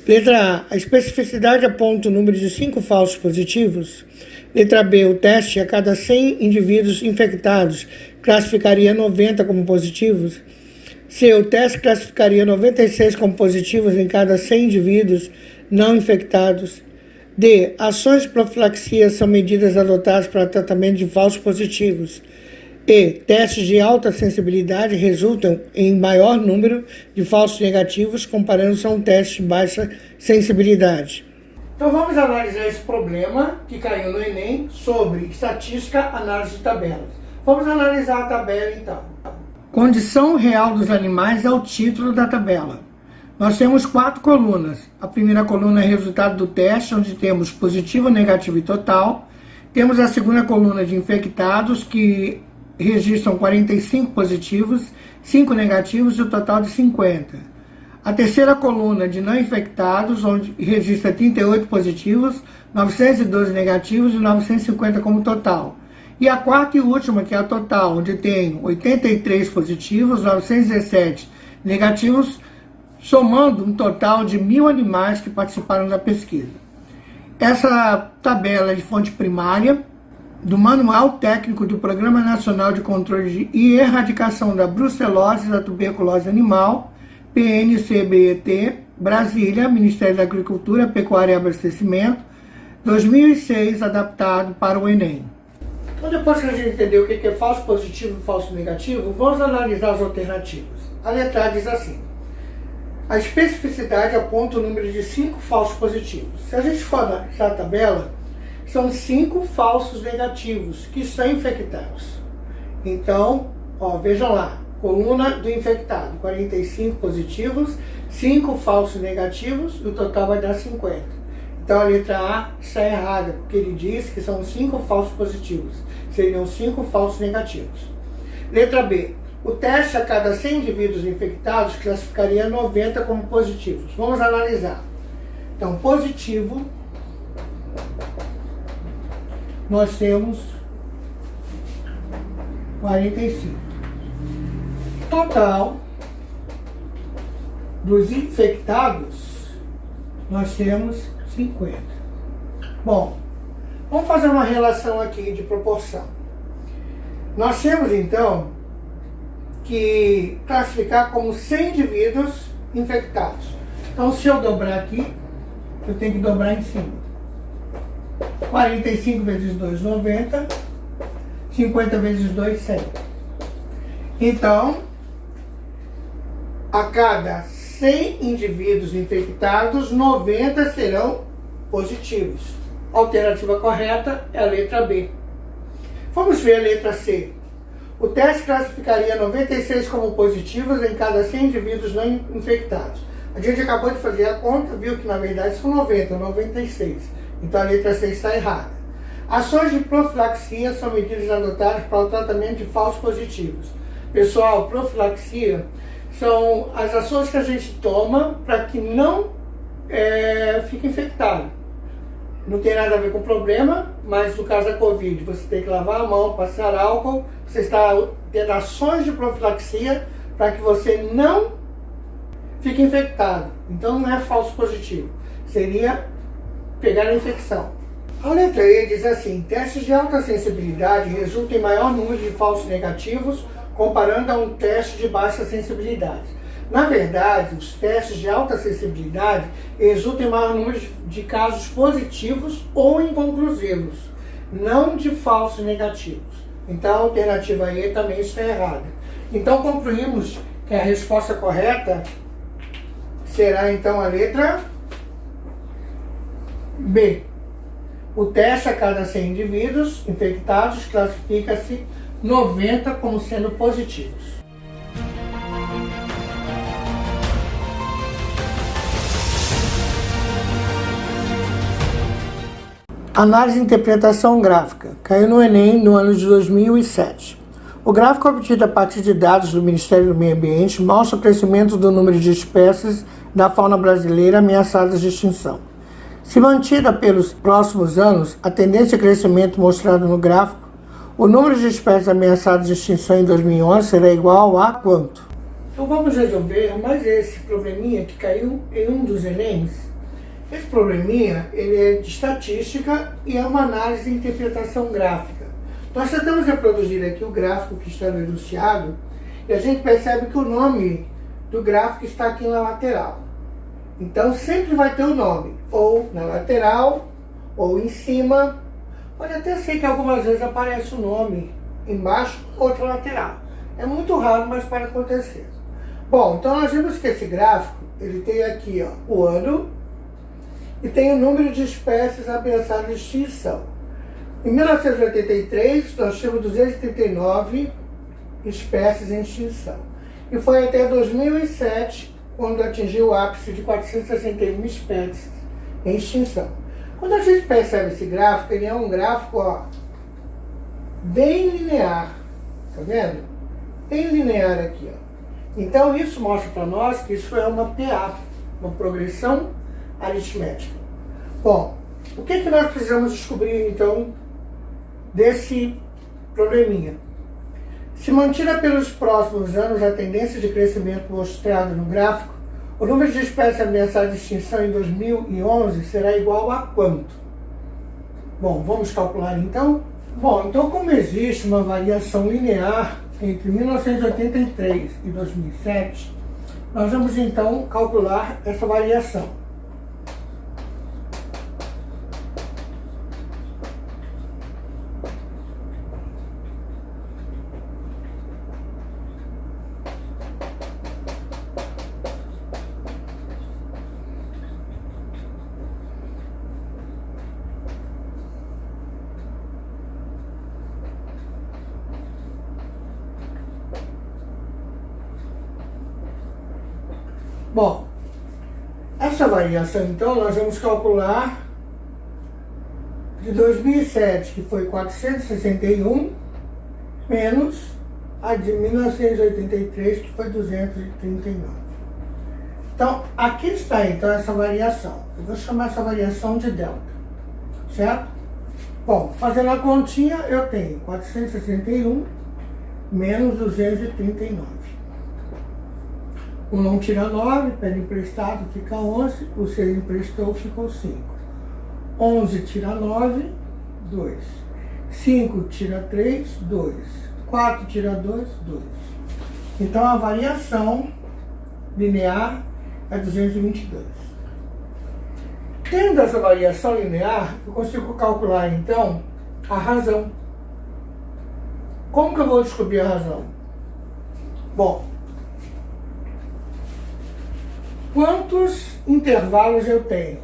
letra A especificidade aponta o número de 5 falsos positivos. Letra B, o teste a cada 100 indivíduos infectados classificaria 90 como positivos. C, o teste classificaria 96 como positivos em cada 100 indivíduos não infectados. D, ações de profilaxia são medidas adotadas para tratamento de falsos positivos. E, testes de alta sensibilidade resultam em maior número de falsos negativos comparando-se a um teste de baixa sensibilidade. Então vamos analisar esse problema que caiu no Enem sobre estatística, análise de tabelas. Vamos analisar a tabela então. Condição real dos animais é o título da tabela. Nós temos 4 colunas. A primeira coluna é resultado do teste, onde temos positivo, negativo e total. Temos a segunda coluna de infectados, que registram 45 positivos, 5 negativos e o total de 50. A terceira coluna de não infectados, onde registra 38 positivos, 912 negativos e 950 como total. E a quarta e última, que é a total, onde tem 83 positivos, 917 negativos, somando um total de 1.000 animais que participaram da pesquisa. Essa tabela é de fonte primária do Manual Técnico do Programa Nacional de Controle e Erradicação da Brucelose e da Tuberculose Animal, PNCBET, Brasília, Ministério da Agricultura, Pecuária e Abastecimento, 2006, adaptado para o Enem. Então, depois que a gente entendeu o que é falso positivo e falso negativo, vamos analisar as alternativas. A letra A diz assim: a especificidade aponta o número de 5 falsos positivos. Se a gente for analisar a tabela, são 5 falsos negativos que estão infectados. Então, vejam lá, coluna do infectado, 45 positivos, 5 falsos negativos, e o total vai dar 50. Então a letra A está errada, porque ele diz que são 5 falsos positivos. Seriam 5 falsos negativos. Letra B. O teste a cada 100 indivíduos infectados classificaria 90 como positivos. Vamos analisar. Então, positivo, nós temos 45. Total dos infectados, nós temos 50. Bom, vamos fazer uma relação aqui de proporção. Nós temos, então, que classificar como 100 indivíduos infectados. Então, se eu dobrar aqui, eu tenho que dobrar em cima. 45 vezes 2, 90. 50 vezes 2, 100. Então, a cada 100 indivíduos infectados, 90 serão positivos. A alternativa correta é a letra B. Vamos ver a letra C. O teste classificaria 96 como positivos em cada 100 indivíduos não infectados. A gente acabou de fazer a conta, viu que na verdade são 90, 96. Então a letra C está errada. Ações de profilaxia são medidas adotadas para o tratamento de falsos positivos. Pessoal, profilaxia são as ações que a gente toma para que não fique infectado. Não tem nada a ver com o problema, mas no caso da Covid, você tem que lavar a mão, passar álcool, você está tendo ações de profilaxia para que você não fique infectado. Então não é falso positivo, seria pegar a infecção. A letra E diz assim: testes de alta sensibilidade resultam em maior número de falsos negativos comparando a um teste de baixa sensibilidade. Na verdade, os testes de alta sensibilidade resultam em maior número de casos positivos ou inconclusivos, não de falsos negativos. Então a alternativa E também está errada. Então concluímos que a resposta correta será então a letra B. O teste a cada 100 indivíduos infectados classifica-se 90 como sendo positivos. Análise e interpretação gráfica. Caiu no Enem no ano de 2007. O gráfico obtido a partir de dados do Ministério do Meio Ambiente mostra o crescimento do número de espécies da fauna brasileira ameaçadas de extinção. Se mantida pelos próximos anos a tendência de crescimento mostrada no gráfico, o número de espécies ameaçadas de extinção em 2011 será igual a quanto? Então vamos resolver mais esse probleminha que caiu em um dos Enems. Esse probleminha ele é de estatística e é uma análise e interpretação gráfica. Nós tentamos reproduzir aqui o gráfico que está no enunciado e a gente percebe que o nome do gráfico está aqui na lateral. Então sempre vai ter o nome, ou na lateral, ou em cima. Pode até ser que algumas vezes aparece o nome embaixo, outra lateral. É muito raro, mas pode acontecer. Bom, então nós vimos que esse gráfico, ele tem aqui o ano e tem o número de espécies ameaçadas de extinção. Em 1983, nós tínhamos 239 espécies em extinção. E foi até 2007, quando atingiu o ápice de 461 espécies em extinção. Quando a gente percebe esse gráfico, ele é um gráfico bem linear. Tá vendo? Bem linear aqui. Então isso mostra para nós que isso é uma PA, uma progressão aritmética. Bom, o que nós precisamos descobrir então desse probleminha? Se mantida pelos próximos anos a tendência de crescimento mostrada no gráfico, o número de espécies ameaçadas de extinção em 2011 será igual a quanto? Bom, vamos calcular então? Bom, então como existe uma variação linear entre 1983 e 2007, nós vamos então calcular essa variação. Bom, essa variação, então, nós vamos calcular de 2007, que foi 461, menos a de 1983, que foi 239. Então, aqui está, então, essa variação. Eu vou chamar essa variação de delta, certo? Bom, fazendo a continha, eu tenho 461 menos 239. O não tira 9, pede emprestado, fica 11. O 6 emprestou, ficou 5. 11 tira 9, 2. 5 tira 3, 2. 4 tira 2, 2. Então a variação linear é 222. Tendo essa variação linear, eu consigo calcular então a razão. Como que eu vou descobrir a razão? Bom, quantos intervalos eu tenho?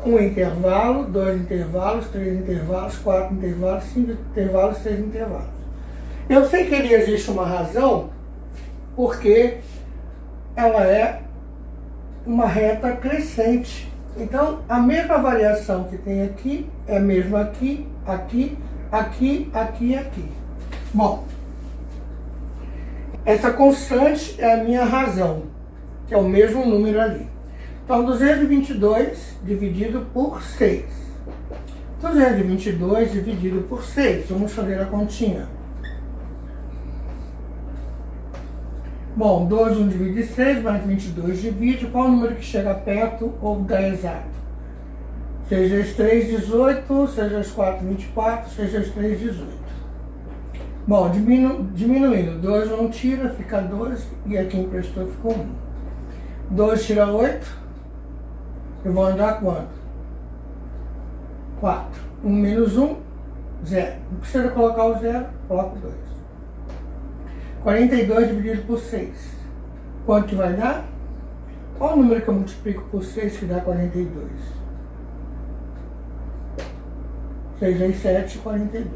1 intervalo, 2 intervalos, 3 intervalos, 4 intervalos, 5 intervalos, 6 intervalos. Eu sei que ali existe uma razão, porque ela é uma reta crescente. Então, a mesma variação que tem aqui é a mesma aqui, aqui, aqui, aqui e aqui. Bom, essa constante é a minha razão, que é o mesmo número ali. Então, 222 dividido por 6. 222 dividido por 6. Vamos fazer a continha. Bom, 2, 1 divide 6, mais 22 divide. Qual o número que chega perto ou dá exato? 6 vezes 3, 18. 6 vezes 4, 24. 6 vezes 3, 18. Bom, diminuindo. 2 não tira, fica 12. E aqui emprestou, ficou 1. 2 tira 8. Eu vou andar quanto? 4. 1 menos 1, 0. Não precisa colocar o 0, coloco 2. 42 dividido por 6. Quanto que vai dar? Qual o número que eu multiplico por 6 que dá 42? 6 vezes 7, 42.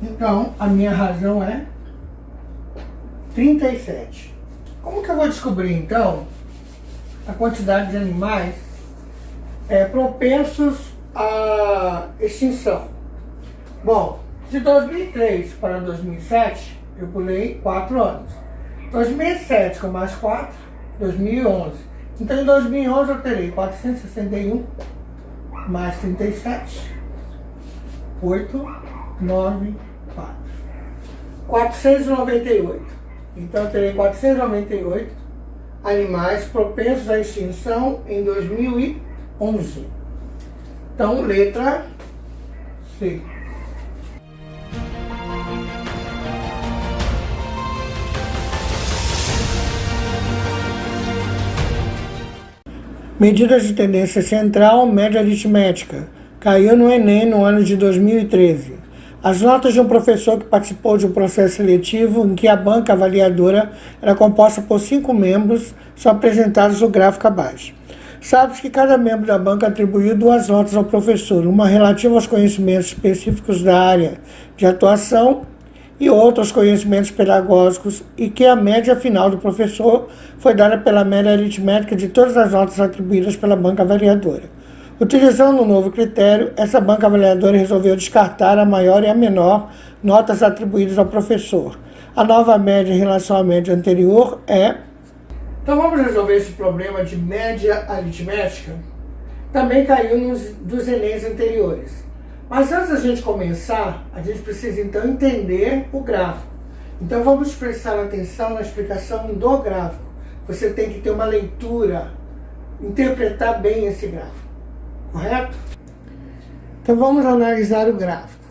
Então, a minha razão é 37. Como que eu vou descobrir, então, a quantidade de animais propensos à extinção? Bom, de 2003 para 2007, eu pulei 4 anos. 2007 com mais 4, 2011. Então, em 2011 eu terei 461 mais 37, 8, 9, 4. 498. Então, eu terei 498 animais propensos à extinção em 2011. Então, letra C. Medidas de tendência central, média aritmética. Caiu no Enem no ano de 2013. As notas de um professor que participou de um processo seletivo em que a banca avaliadora era composta por 5 membros são apresentados no gráfico abaixo. Sabe-se que cada membro da banca atribuiu 2 notas ao professor, uma relativa aos conhecimentos específicos da área de atuação e outra aos conhecimentos pedagógicos, e que a média final do professor foi dada pela média aritmética de todas as notas atribuídas pela banca avaliadora. Utilizando um novo critério, essa banca avaliadora resolveu descartar a maior e a menor notas atribuídas ao professor. A nova média em relação à média anterior é... Então vamos resolver esse problema de média aritmética? Também caiu dos Enems anteriores. Mas antes da gente começar, a gente precisa então entender o gráfico. Então vamos prestar atenção na explicação do gráfico. Você tem que ter uma leitura, interpretar bem esse gráfico. Correto? Então vamos analisar o gráfico.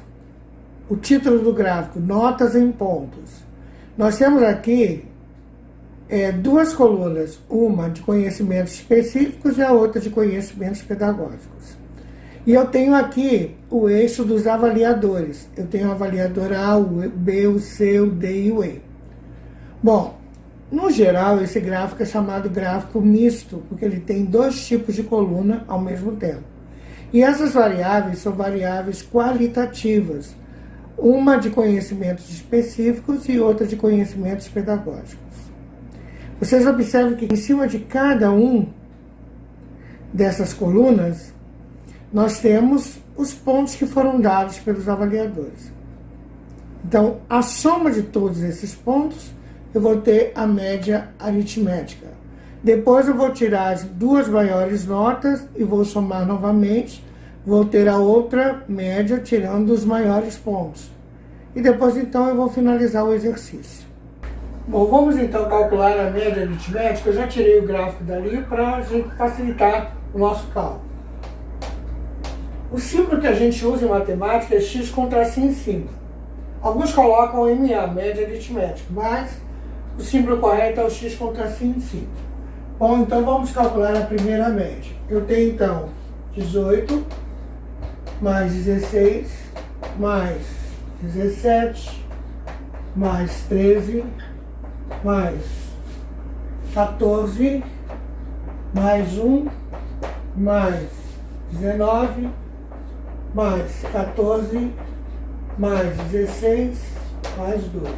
O título do gráfico, notas em pontos. Nós temos aqui 2 colunas, uma de conhecimentos específicos e a outra de conhecimentos pedagógicos. E eu tenho aqui o eixo dos avaliadores. Eu tenho o avaliador A, o B, o C, o D e o E. Bom, no geral, esse gráfico é chamado gráfico misto, porque ele tem 2 tipos de coluna ao mesmo tempo. E essas variáveis são variáveis qualitativas, uma de conhecimentos específicos e outra de conhecimentos pedagógicos. Vocês observam que em cima de cada um dessas colunas, nós temos os pontos que foram dados pelos avaliadores. Então, a soma de todos esses pontos, eu vou ter a média aritmética. Depois eu vou tirar as 2 maiores notas e vou somar novamente. Vou ter a outra média tirando os maiores pontos. E depois, então, eu vou finalizar o exercício. Bom, vamos então calcular a média aritmética. Eu já tirei o gráfico dali para a gente facilitar o nosso cálculo. O símbolo que a gente usa em matemática é x com tracinho em cima. Alguns colocam MA, média aritmética, mas o símbolo correto é o x com tracinho em cima. Bom, então vamos calcular a primeira média. Eu tenho então 18 mais 16 mais 17 mais 13 mais 14 mais 1 mais 19 mais 14, mais 16, mais 12.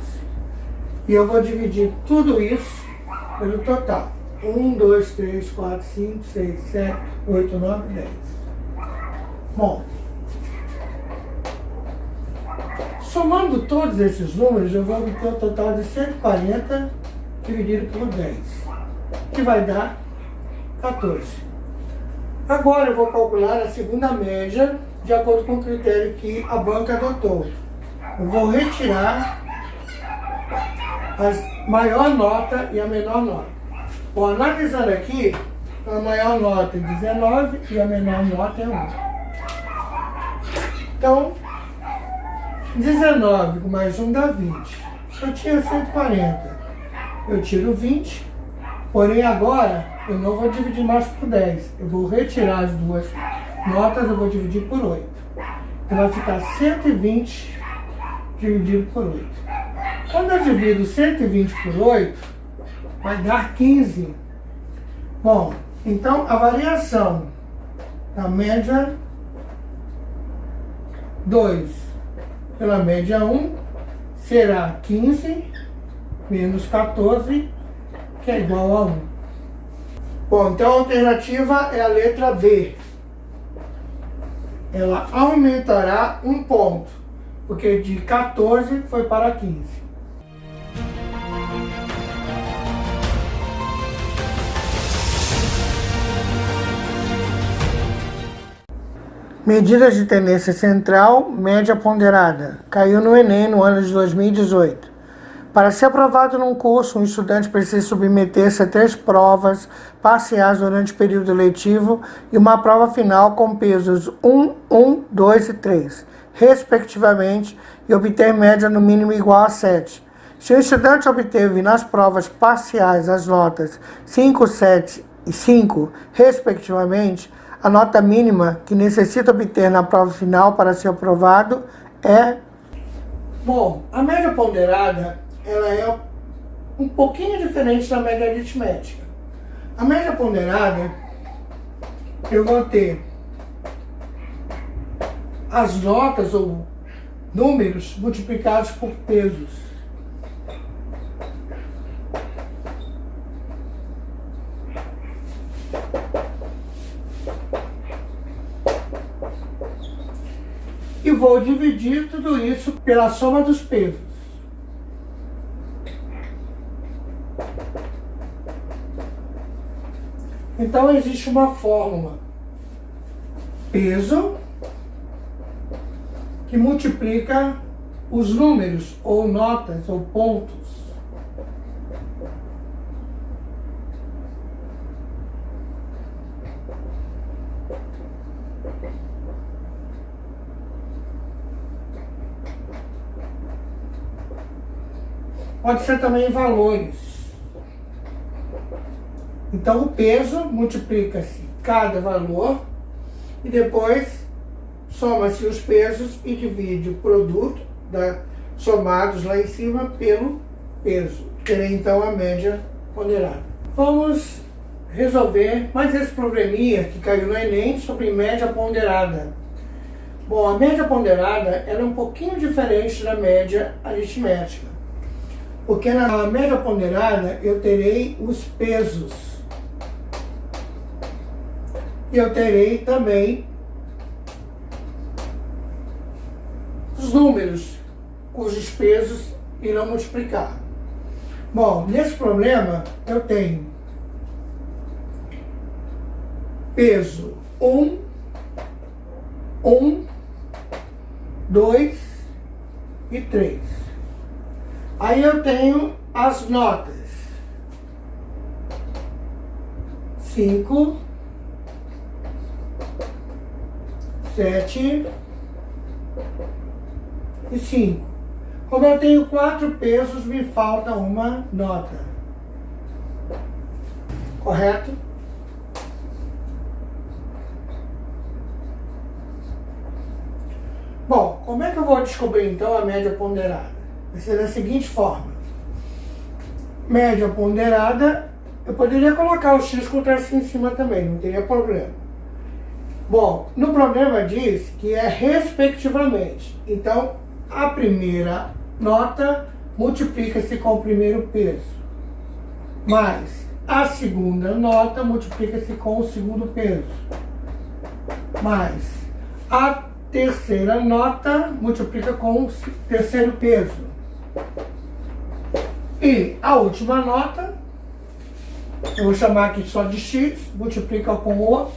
E eu vou dividir tudo isso pelo total. 1, 2, 3, 4, 5, 6, 7, 8, 9, 10. Bom, somando todos esses números, eu vou obter um total de 140 dividido por 10, que vai dar 14. Agora eu vou calcular a segunda média de acordo com o critério que a banca adotou. Eu vou retirar a maior nota e a menor nota. Bom, analisando aqui, a maior nota é 19 e a menor nota é 1. Então, 19 com mais 1 dá 20. Eu tinha 140. Eu tiro 20, porém agora eu não vou dividir mais por 10. Eu vou retirar as 2 notas, eu vou dividir por 8. Então vai ficar 120 dividido por 8. Quando eu divido 120 por 8, vai dar 15. Bom, então a variação da média 2 pela média 1 será 15 menos 14, que é igual a 1. Bom, então a alternativa é a letra B. Ela aumentará um ponto, porque de 14 foi para 15. Medidas de tendência central, média ponderada. Caiu no Enem no ano de 2018. Para ser aprovado num curso, um estudante precisa submeter-se a 3 provas parciais durante o período letivo e uma prova final com pesos 1, 1, 2 e 3, respectivamente, e obter média no mínimo igual a 7. Se o estudante obteve nas provas parciais as notas 5, 7 e 5, respectivamente, a nota mínima que necessita obter na prova final para ser aprovado é... Bom, a média ponderada ela é um pouquinho diferente da média aritmética. A média ponderada, eu vou ter as notas ou números multiplicados por pesos. E vou dividir tudo isso pela soma dos pesos. Então existe uma fórmula. Peso que multiplica os números, ou notas, ou pontos. Pode ser também valores. Então o peso multiplica-se cada valor e depois soma-se os pesos e divide o produto somados lá em cima pelo peso. Terei então a média ponderada. Vamos resolver mais esse probleminha que caiu no Enem sobre média ponderada. Bom, a média ponderada ela é um pouquinho diferente da média aritmética. Porque na média ponderada eu terei os pesos. E eu terei também os números, cujos pesos irão multiplicar. Bom, nesse problema eu tenho peso 1, 1, 2 e 3. Aí eu tenho as notas 5, 7 e 5. Como eu tenho 4 pesos, me falta uma nota. Correto? Bom, como é que eu vou descobrir então a média ponderada? Vai ser da seguinte forma. Média ponderada, eu poderia colocar o x com traço em cima também, não teria problema. Bom, no problema diz que é respectivamente. Então, a primeira nota multiplica-se com o primeiro peso. Mais a segunda nota multiplica-se com o segundo peso. Mais a terceira nota multiplica com o terceiro peso. E a última nota, eu vou chamar aqui só de x, multiplica com o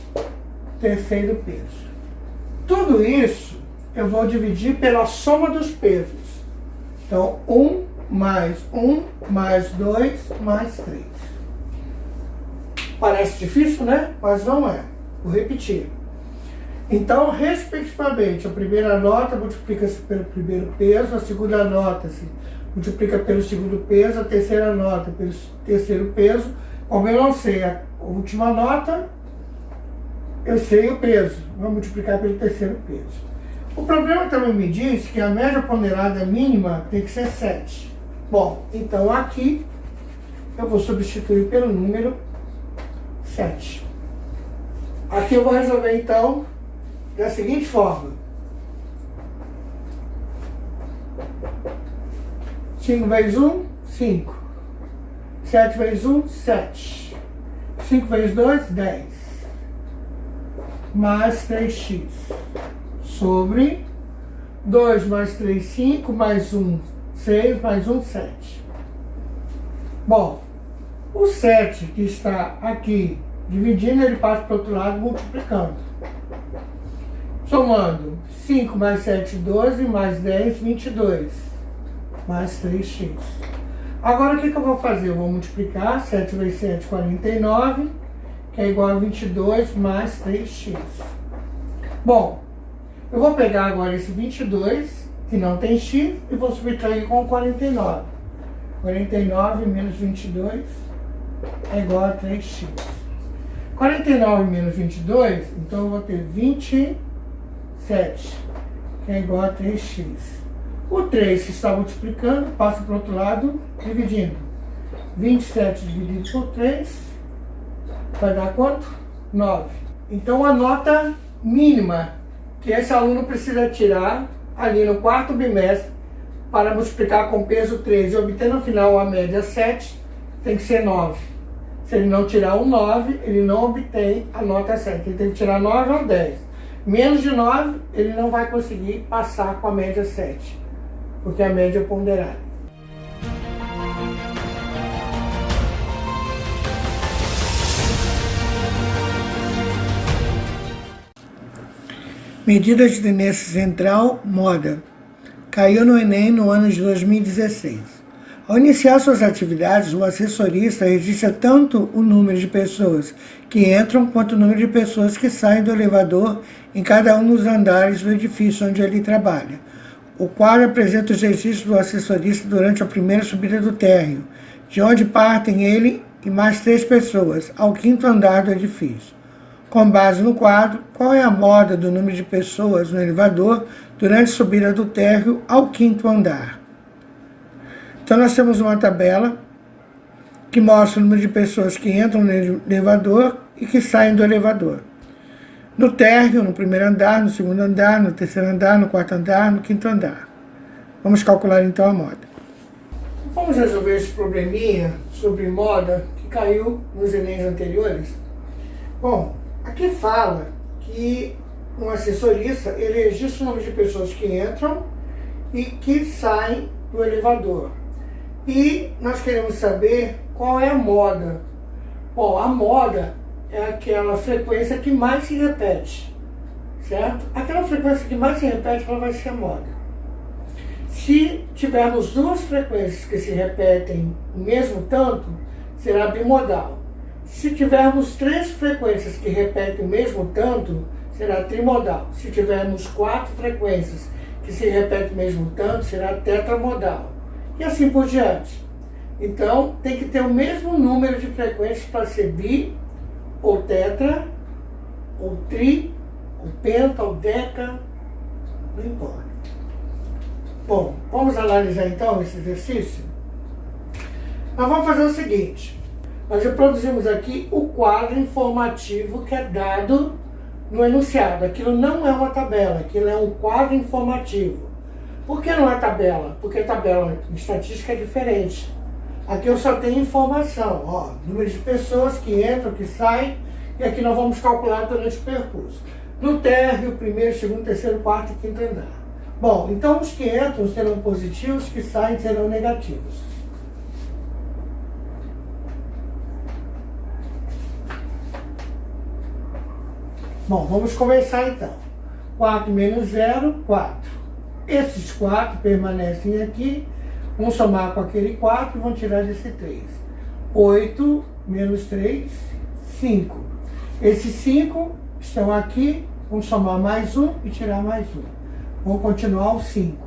terceiro peso. Tudo isso eu vou dividir pela soma dos pesos. Então, 1 mais 2 mais 3. Parece difícil, né? Mas não é. Vou repetir. Então, respectivamente, a primeira nota multiplica-se pelo primeiro peso, a segunda nota se multiplica pelo segundo peso, a terceira nota pelo terceiro peso. Como eu não sei a última nota, eu sei o peso, vou multiplicar pelo terceiro peso. O problema também me diz que a média ponderada mínima tem que ser 7. Bom, então aqui eu vou substituir pelo número 7. Aqui eu vou resolver então da seguinte forma. 5 vezes 1, 5. 7 vezes 1, 7. 5 vezes 2, 10. Mais 3x. Sobre 2 mais 3, 5, mais 1, 6, mais 1, 7. Bom, o 7 que está aqui dividindo, ele passa para o outro lado multiplicando. Somando 5 mais 7, 12, mais 10, 22. Mais 3x. Agora o que eu vou fazer? Eu vou multiplicar 7 vezes 7, 49, que é igual a 22 mais 3x. Bom, eu vou pegar agora esse 22, que não tem x, e vou subtrair com 49. 49 menos 22 é igual a 3x. 49 menos 22, então eu vou ter 27, que é igual a 3x. O 3 que está multiplicando, passa para o outro lado, dividindo. 27 dividido por 3, vai dar quanto? 9. Então a nota mínima que esse aluno precisa tirar ali no quarto bimestre para multiplicar com peso 3 e obter no final a média 7, tem que ser 9. Se ele não tirar um 9, ele não obtém a nota 7. Ele tem que tirar 9 ou 10. Menos de 9, ele não vai conseguir passar com a média 7, porque a média é ponderada. Medidas de tendência central, moda. Caiu no Enem no ano de 2016. Ao iniciar suas atividades, o assessorista registra tanto o número de pessoas que entram quanto o número de pessoas que saem do elevador em cada um dos andares do edifício onde ele trabalha. O quadro apresenta os registros do assessorista durante a primeira subida do térreo, de onde partem ele e mais 3 pessoas, ao 5º andar do edifício. Com base no quadro, qual é a moda do número de pessoas no elevador durante a subida do térreo ao 5º andar? Então nós temos uma tabela que mostra o número de pessoas que entram no elevador e que saem do elevador. No térreo, no primeiro andar, no segundo andar, no terceiro andar, no quarto andar, no 5º andar. Vamos calcular então a moda. Vamos resolver esse probleminha sobre moda que caiu nos Enems anteriores? Bom, aqui fala que um assessorista, ele registra o número de pessoas que entram e que saem do elevador. E nós queremos saber qual é a moda. Bom, a moda é aquela frequência que mais se repete, certo? Aquela frequência que mais se repete, ela vai ser a moda. Se tivermos 2 frequências que se repetem o mesmo tanto, será bimodal. Se tivermos 3 frequências que repetem o mesmo tanto, será trimodal. Se tivermos 4 frequências que se repetem o mesmo tanto, será tetramodal. E assim por diante. Então, tem que ter o mesmo número de frequências para ser bi, ou tetra, ou tri, ou penta, ou deca, não importa. Bom, vamos analisar então esse exercício? Nós vamos fazer o seguinte. Nós já produzimos aqui o quadro informativo que é dado no enunciado. Aquilo não é uma tabela, aquilo é um quadro informativo. Por que não é tabela? Porque tabela em estatística é diferente. Aqui eu só tenho informação, ó, número de pessoas que entram, que saem, e aqui nós vamos calcular durante o percurso. No térreo, primeiro, segundo, terceiro, quarto e 5º andar. Bom, então os que entram serão positivos, os que saem serão negativos. Bom, vamos começar então. 4 menos 0, 4. Esses 4 permanecem aqui, vão somar com aquele 4 e vão tirar desse 3. 8 menos 3, 5. Esses 5 estão aqui, vão somar mais 1 e tirar mais 1. Vão continuar o 5.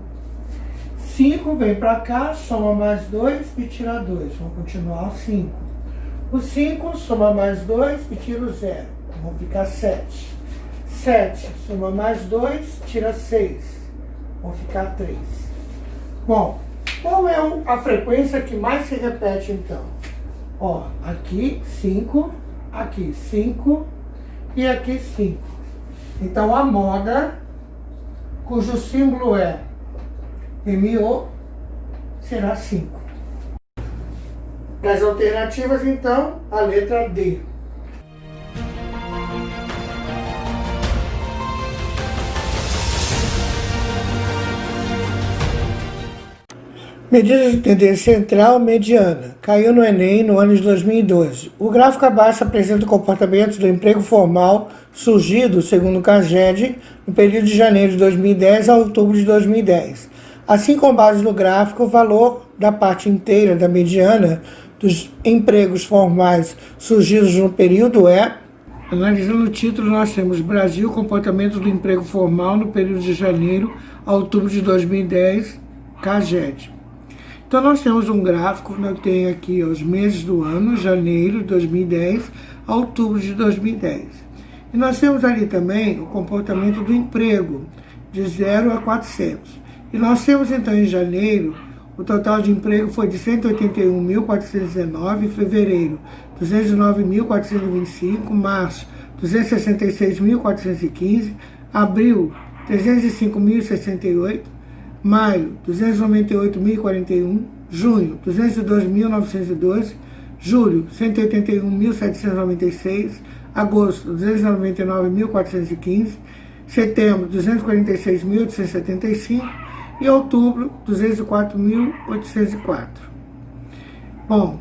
5 vem para cá, soma mais 2 e tira 2. Vão continuar o 5. O 5 soma mais 2 e tira o 0. Vão ficar 7. 7 soma mais 2, tira 6. Vão ficar 3. Bom, qual é a frequência que mais se repete então? Ó, aqui 5, aqui 5 e aqui 5. Então a moda, cujo símbolo é MO, será 5. Das alternativas, então, a letra D. Medidas de tendência central mediana. Caiu no Enem no ano de 2012. O gráfico abaixo apresenta o comportamento do emprego formal surgido, segundo o CAGED, no período de janeiro de 2010 a outubro de 2010. Assim, com base no gráfico, o valor da parte inteira da mediana dos empregos formais surgidos no período é... Analisando o título, nós temos Brasil, comportamento do emprego formal no período de janeiro a outubro de 2010, CAGED. Então, nós temos um gráfico, eu tenho aqui os meses do ano, janeiro de 2010 a outubro de 2010. E nós temos ali também o comportamento do emprego, de 0 a 400. E nós temos, então, em janeiro, o total de emprego foi de 181.419, em fevereiro, 209.425, março, 266.415, abril, 305.068, maio, 298.041, junho, 202.912, julho, 181.796, agosto, 299.415, setembro, 246.875 e outubro, 204.804. Bom,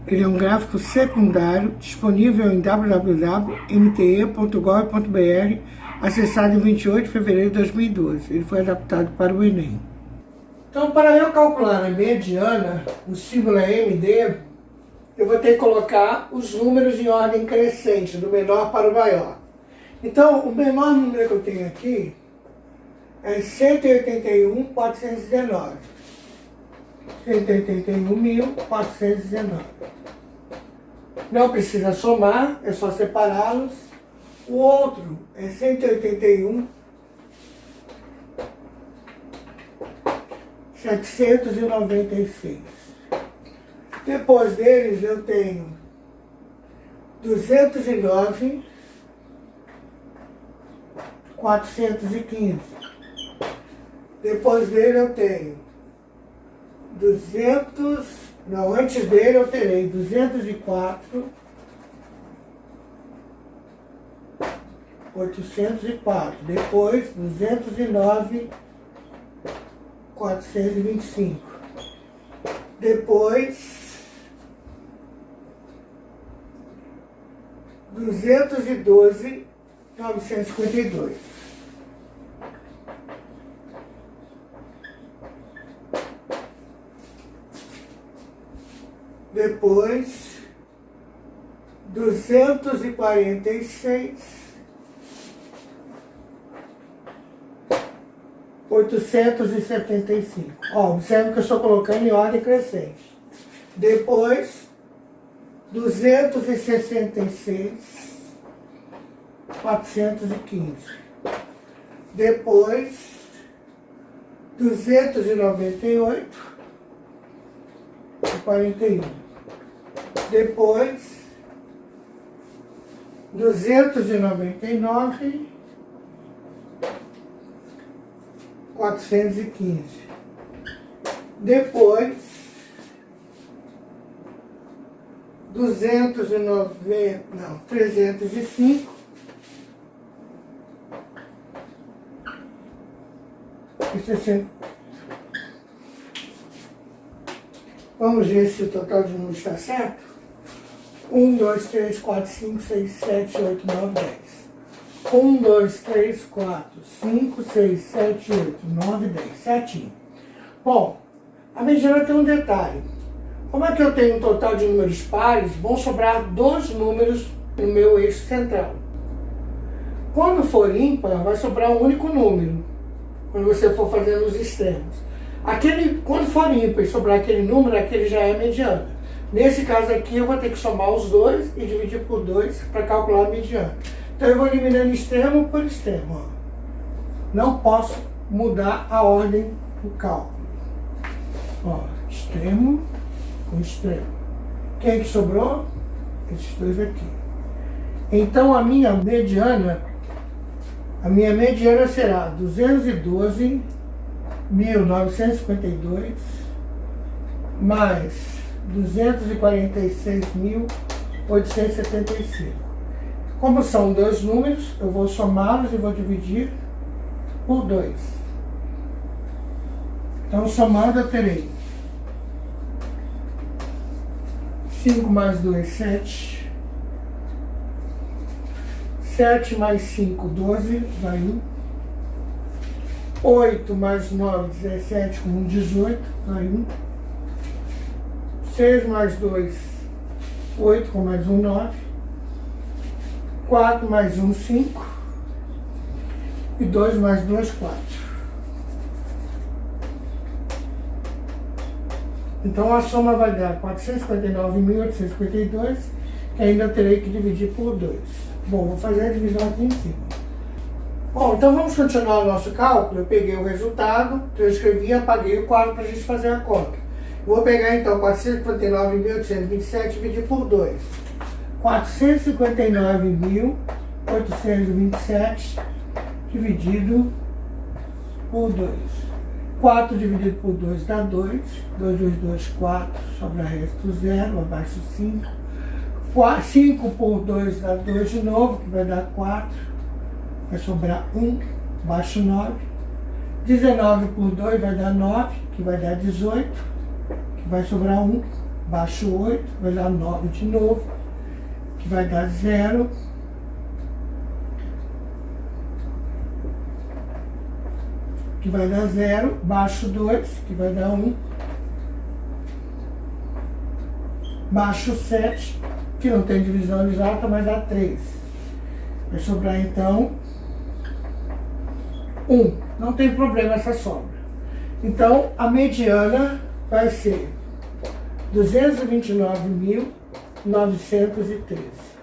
ele é um gráfico secundário disponível em www.mte.gov.br, acessado em 28 de fevereiro de 2012. Ele foi adaptado para o Enem. Então, para eu calcular a mediana, o símbolo é MD, eu vou ter que colocar os números em ordem crescente, do menor para o maior. Então, o menor número que eu tenho aqui é 181.419. 181.419. Não precisa somar, é só separá-los. O outro é 181.796. Depois deles eu tenho 209.415. Depois dele eu tenho 200, não, antes dele eu terei 204.804, depois 209.425, depois 212.952. Depois 246.875. Observe que eu estou colocando em ordem crescente. Depois 266.415. Depois 298.41. Depois 299.415. Depois 305. E 60. Vamos ver se o total de números está certo. 1, 2, 3, 4, 5, 6, 7, 8, 9, 10. 1, 2, 3, 4, 5, 6, 7, 8, 9, 10. Certinho. Bom, a mediana tem um detalhe. Como é que eu tenho um total de números pares, vão sobrar 2 números no meu eixo central. Quando for ímpar, vai sobrar um único número, quando você for fazendo os extremos. Quando for ímpar e sobrar aquele número, aquele já é mediana. Nesse caso aqui, eu vou ter que somar os 2 e dividir por 2 para calcular a mediana. Então, eu vou eliminando extremo por extremo. Ó. Não posso mudar a ordem do cálculo. Ó, extremo com extremo. Quem que sobrou? Esses 2 aqui. Então, a minha mediana será 212.952 mais 246.875. Como são dois números, eu vou somá-los e vou dividir por 2. Então, somando, eu terei 5 mais 2, 7. 7 mais 5, 12, vai 1. 8 mais 9, 17, com 18, vai 1. 6 mais 2, 8, com mais 1, 9. 4 mais 1, 5. E 2 mais 2, 4. Então a soma vai dar 459.852, que ainda terei que dividir por 2. Bom, vou fazer a divisão aqui em cima. Bom, então vamos continuar o nosso cálculo. Eu peguei o resultado, transcrevi e apaguei o quadro para a gente fazer a conta. Vou pegar então 459.827 e dividir por 2. 459.827 dividido por 2. 4 dividido por 2 dá 2. 2 vezes 2, 4. Sobra resto 0, abaixo 5. 5 por 2 dá 2 de novo, que vai dar 4. Vai sobrar 1, abaixo 9. 19 por 2 vai dar 9, que vai dar 18. Que vai sobrar 1, abaixo 8. Vai dar 9 de novo, que vai dar 0. Que vai dar 0, baixo 2, que vai dar 1. Baixo 7, que não tem divisão exata, mas dá 3. Vai sobrar então 1. Não tem problema essa sobra. Então, a mediana vai ser 229.913.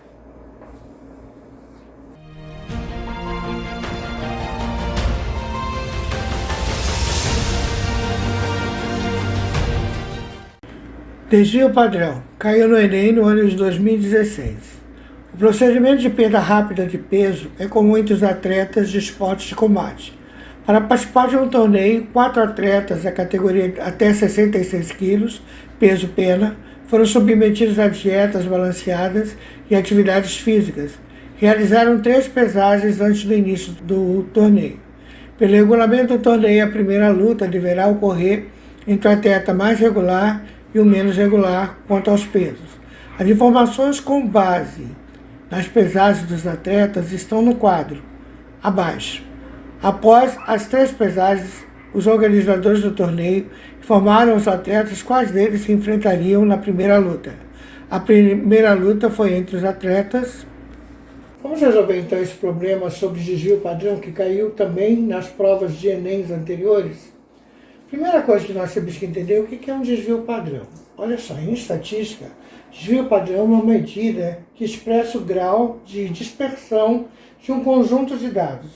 Desvio padrão. Caiu no Enem no ano de 2016. O procedimento de perda rápida de peso é comum entre os atletas de esportes de combate. Para participar de um torneio, 4 atletas da categoria até 66 quilos, peso pena, foram submetidos a dietas balanceadas e atividades físicas. Realizaram 3 pesagens antes do início do torneio. Pelo regulamento do torneio, a primeira luta deverá ocorrer entre o atleta mais regular e o menos regular quanto aos pesos. As informações com base nas pesagens dos atletas estão no quadro abaixo. Após as 3 pesagens, os organizadores do torneio informaram os atletas quais deles se enfrentariam na primeira luta. A primeira luta foi entre os atletas. Vamos resolver então esse problema sobre desvio padrão que caiu também nas provas de Enem anteriores? Primeira coisa que nós temos que entender é o que é um desvio padrão. Olha só, em estatística, desvio padrão é uma medida que expressa o grau de dispersão de um conjunto de dados.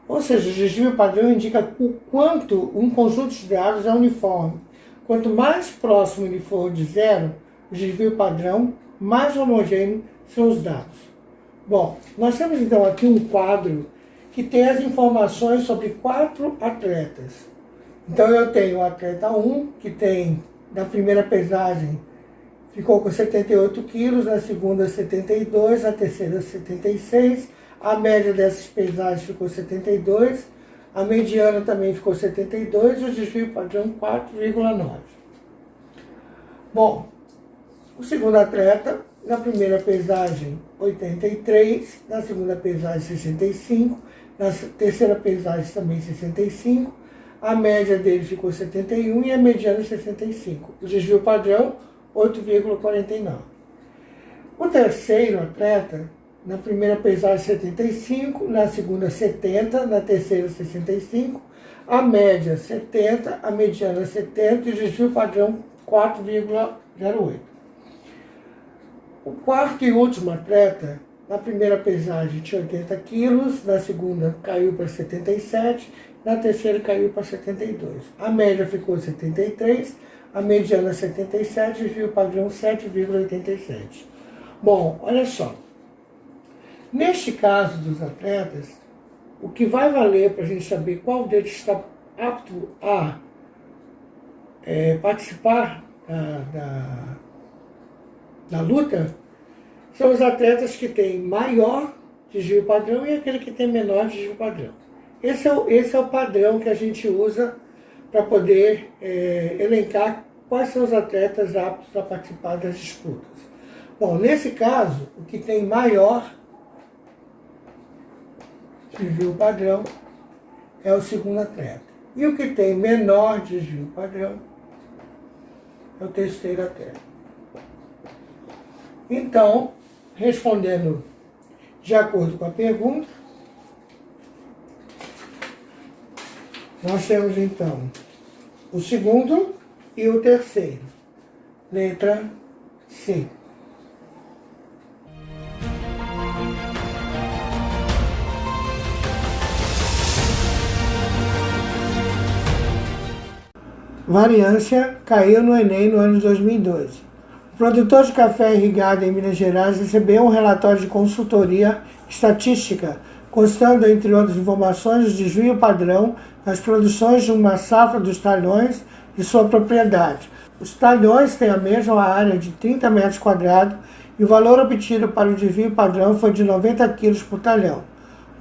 Ou seja, o desvio padrão indica o quanto um conjunto de dados é uniforme. Quanto mais próximo ele for de zero, o desvio padrão, mais homogêneo são os dados. Bom, nós temos então aqui um quadro que tem as informações sobre 4 atletas. Então eu tenho o atleta 1, que tem, na primeira pesagem, ficou com 78 quilos, na segunda 72, na terceira 76, a média dessas pesagens ficou 72, a mediana também ficou 72 e o desvio padrão 4,9. Bom, o segundo atleta, na primeira pesagem 83, na segunda pesagem 65, na terceira pesagem também 65, a média dele ficou 71 e a mediana 65. O desvio padrão, 8,49. O terceiro atleta, na primeira pesagem 75, na segunda 70, na terceira 65, a média 70, a mediana 70 e o desvio padrão 4,08. O quarto e último atleta, na primeira pesagem tinha 80 quilos, na segunda caiu para 77, na terceira caiu para 72. A média ficou 73, a mediana 77 e o padrão 7,87. Bom, olha só. Neste caso dos atletas, o que vai valer para a gente saber qual deles está apto a participar da luta são os atletas que têm maior desvio padrão e aquele que tem menor desvio padrão. Esse é o padrão que a gente usa para poder elencar quais são os atletas aptos a participar das disputas. Bom, nesse caso, o que tem maior desvio padrão é o segundo atleta. E o que tem menor desvio padrão é o terceiro atleta. Então, respondendo de acordo com a pergunta, nós temos então o segundo e o terceiro. Letra C. Variância caiu no Enem no ano de 2012. O produtor de café irrigado em Minas Gerais recebeu um relatório de consultoria estatística, constando, entre outras informações, o desvio padrão nas produções de uma safra dos talhões de sua propriedade. Os talhões têm a mesma área de 30 metros quadrados e o valor obtido para o desvio padrão foi de 90 kg por talhão.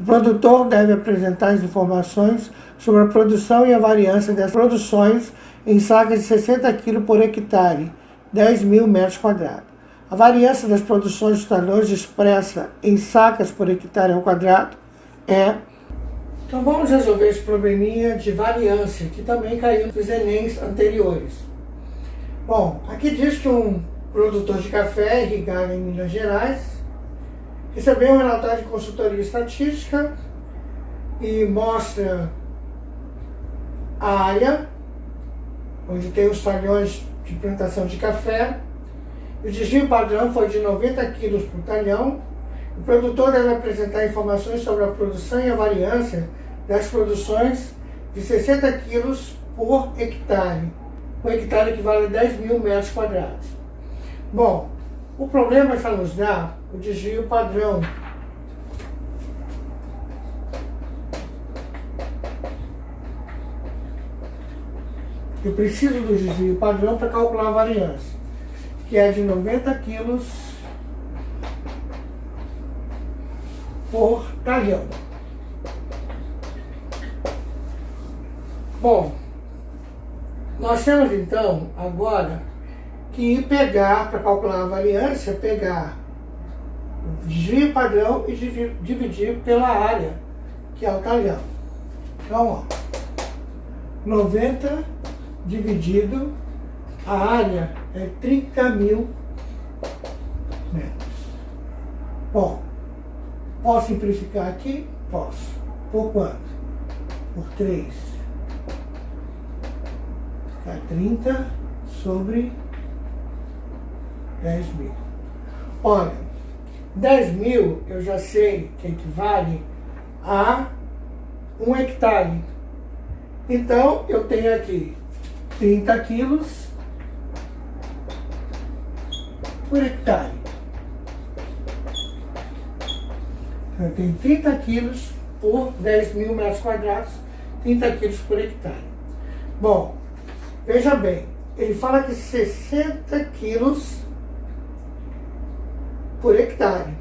O produtor deve apresentar as informações sobre a produção e a variância das produções em sacas de 60 kg por hectare, 10.000 metros quadrados. A variância das produções de talhões expressa em sacas por hectare ao quadrado é... Então vamos resolver esse probleminha de variância, que também caiu nos Enems anteriores. Bom, aqui diz que um produtor de café irrigado em Minas Gerais recebeu um relatório de consultoria estatística e mostra a área onde tem os talhões de plantação de café. O desvio padrão foi de 90 kg por talhão. O produtor deve apresentar informações sobre a produção e a variância das produções de 60 kg por hectare. Um hectare equivale a 10.000 metros quadrados. Bom, o problema já nos dá o desvio padrão. Eu preciso do desvio padrão para calcular a variância, que é de 90 kg por talhão. Bom, nós temos então agora que pegar, para calcular a variância, pegar o desvio padrão e dividir pela área, que é o talhão. Então, ó, 90 dividido, a área é 30.000 metros. Bom, posso simplificar aqui? Posso. Por quanto? Por 3. Fica 30 sobre 10.000. Olha, 10.000 eu já sei que equivale a 1 hectare. Então, eu tenho aqui 30 quilos por hectare. Então, eu tenho 30 quilos por 10.000 metros quadrados, 30 quilos por hectare. Bom, veja bem, ele fala que 60 quilos por hectare.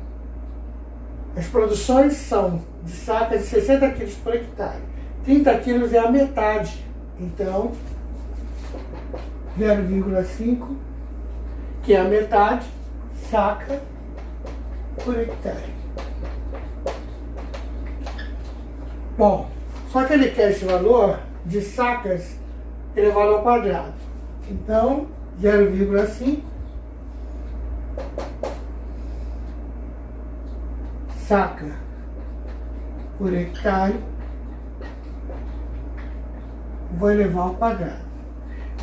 As produções são de sacas de 60 quilos por hectare. 30 quilos é a metade. Então, 0,5, que é a metade, saca por hectare. Bom, só que ele quer esse valor de sacas elevado ao quadrado. Então, 0,5 saca por hectare, vou elevar ao quadrado.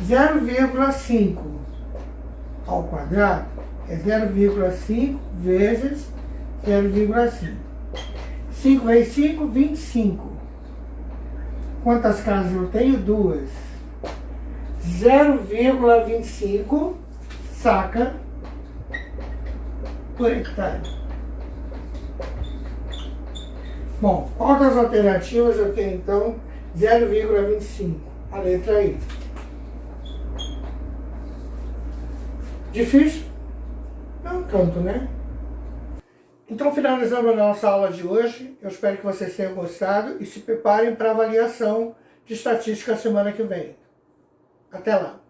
0,5 ao quadrado é 0,5 vezes 0,5. 5 vezes 5, 25. Quantas casas eu tenho? 2. 0,25 saca por hectare. Bom, qual das alternativas eu tenho então? 0,25. A letra I. Difícil? Não tanto, né? Então finalizamos a nossa aula de hoje. Eu espero que vocês tenham gostado e se preparem para a avaliação de estatística semana que vem. Até lá!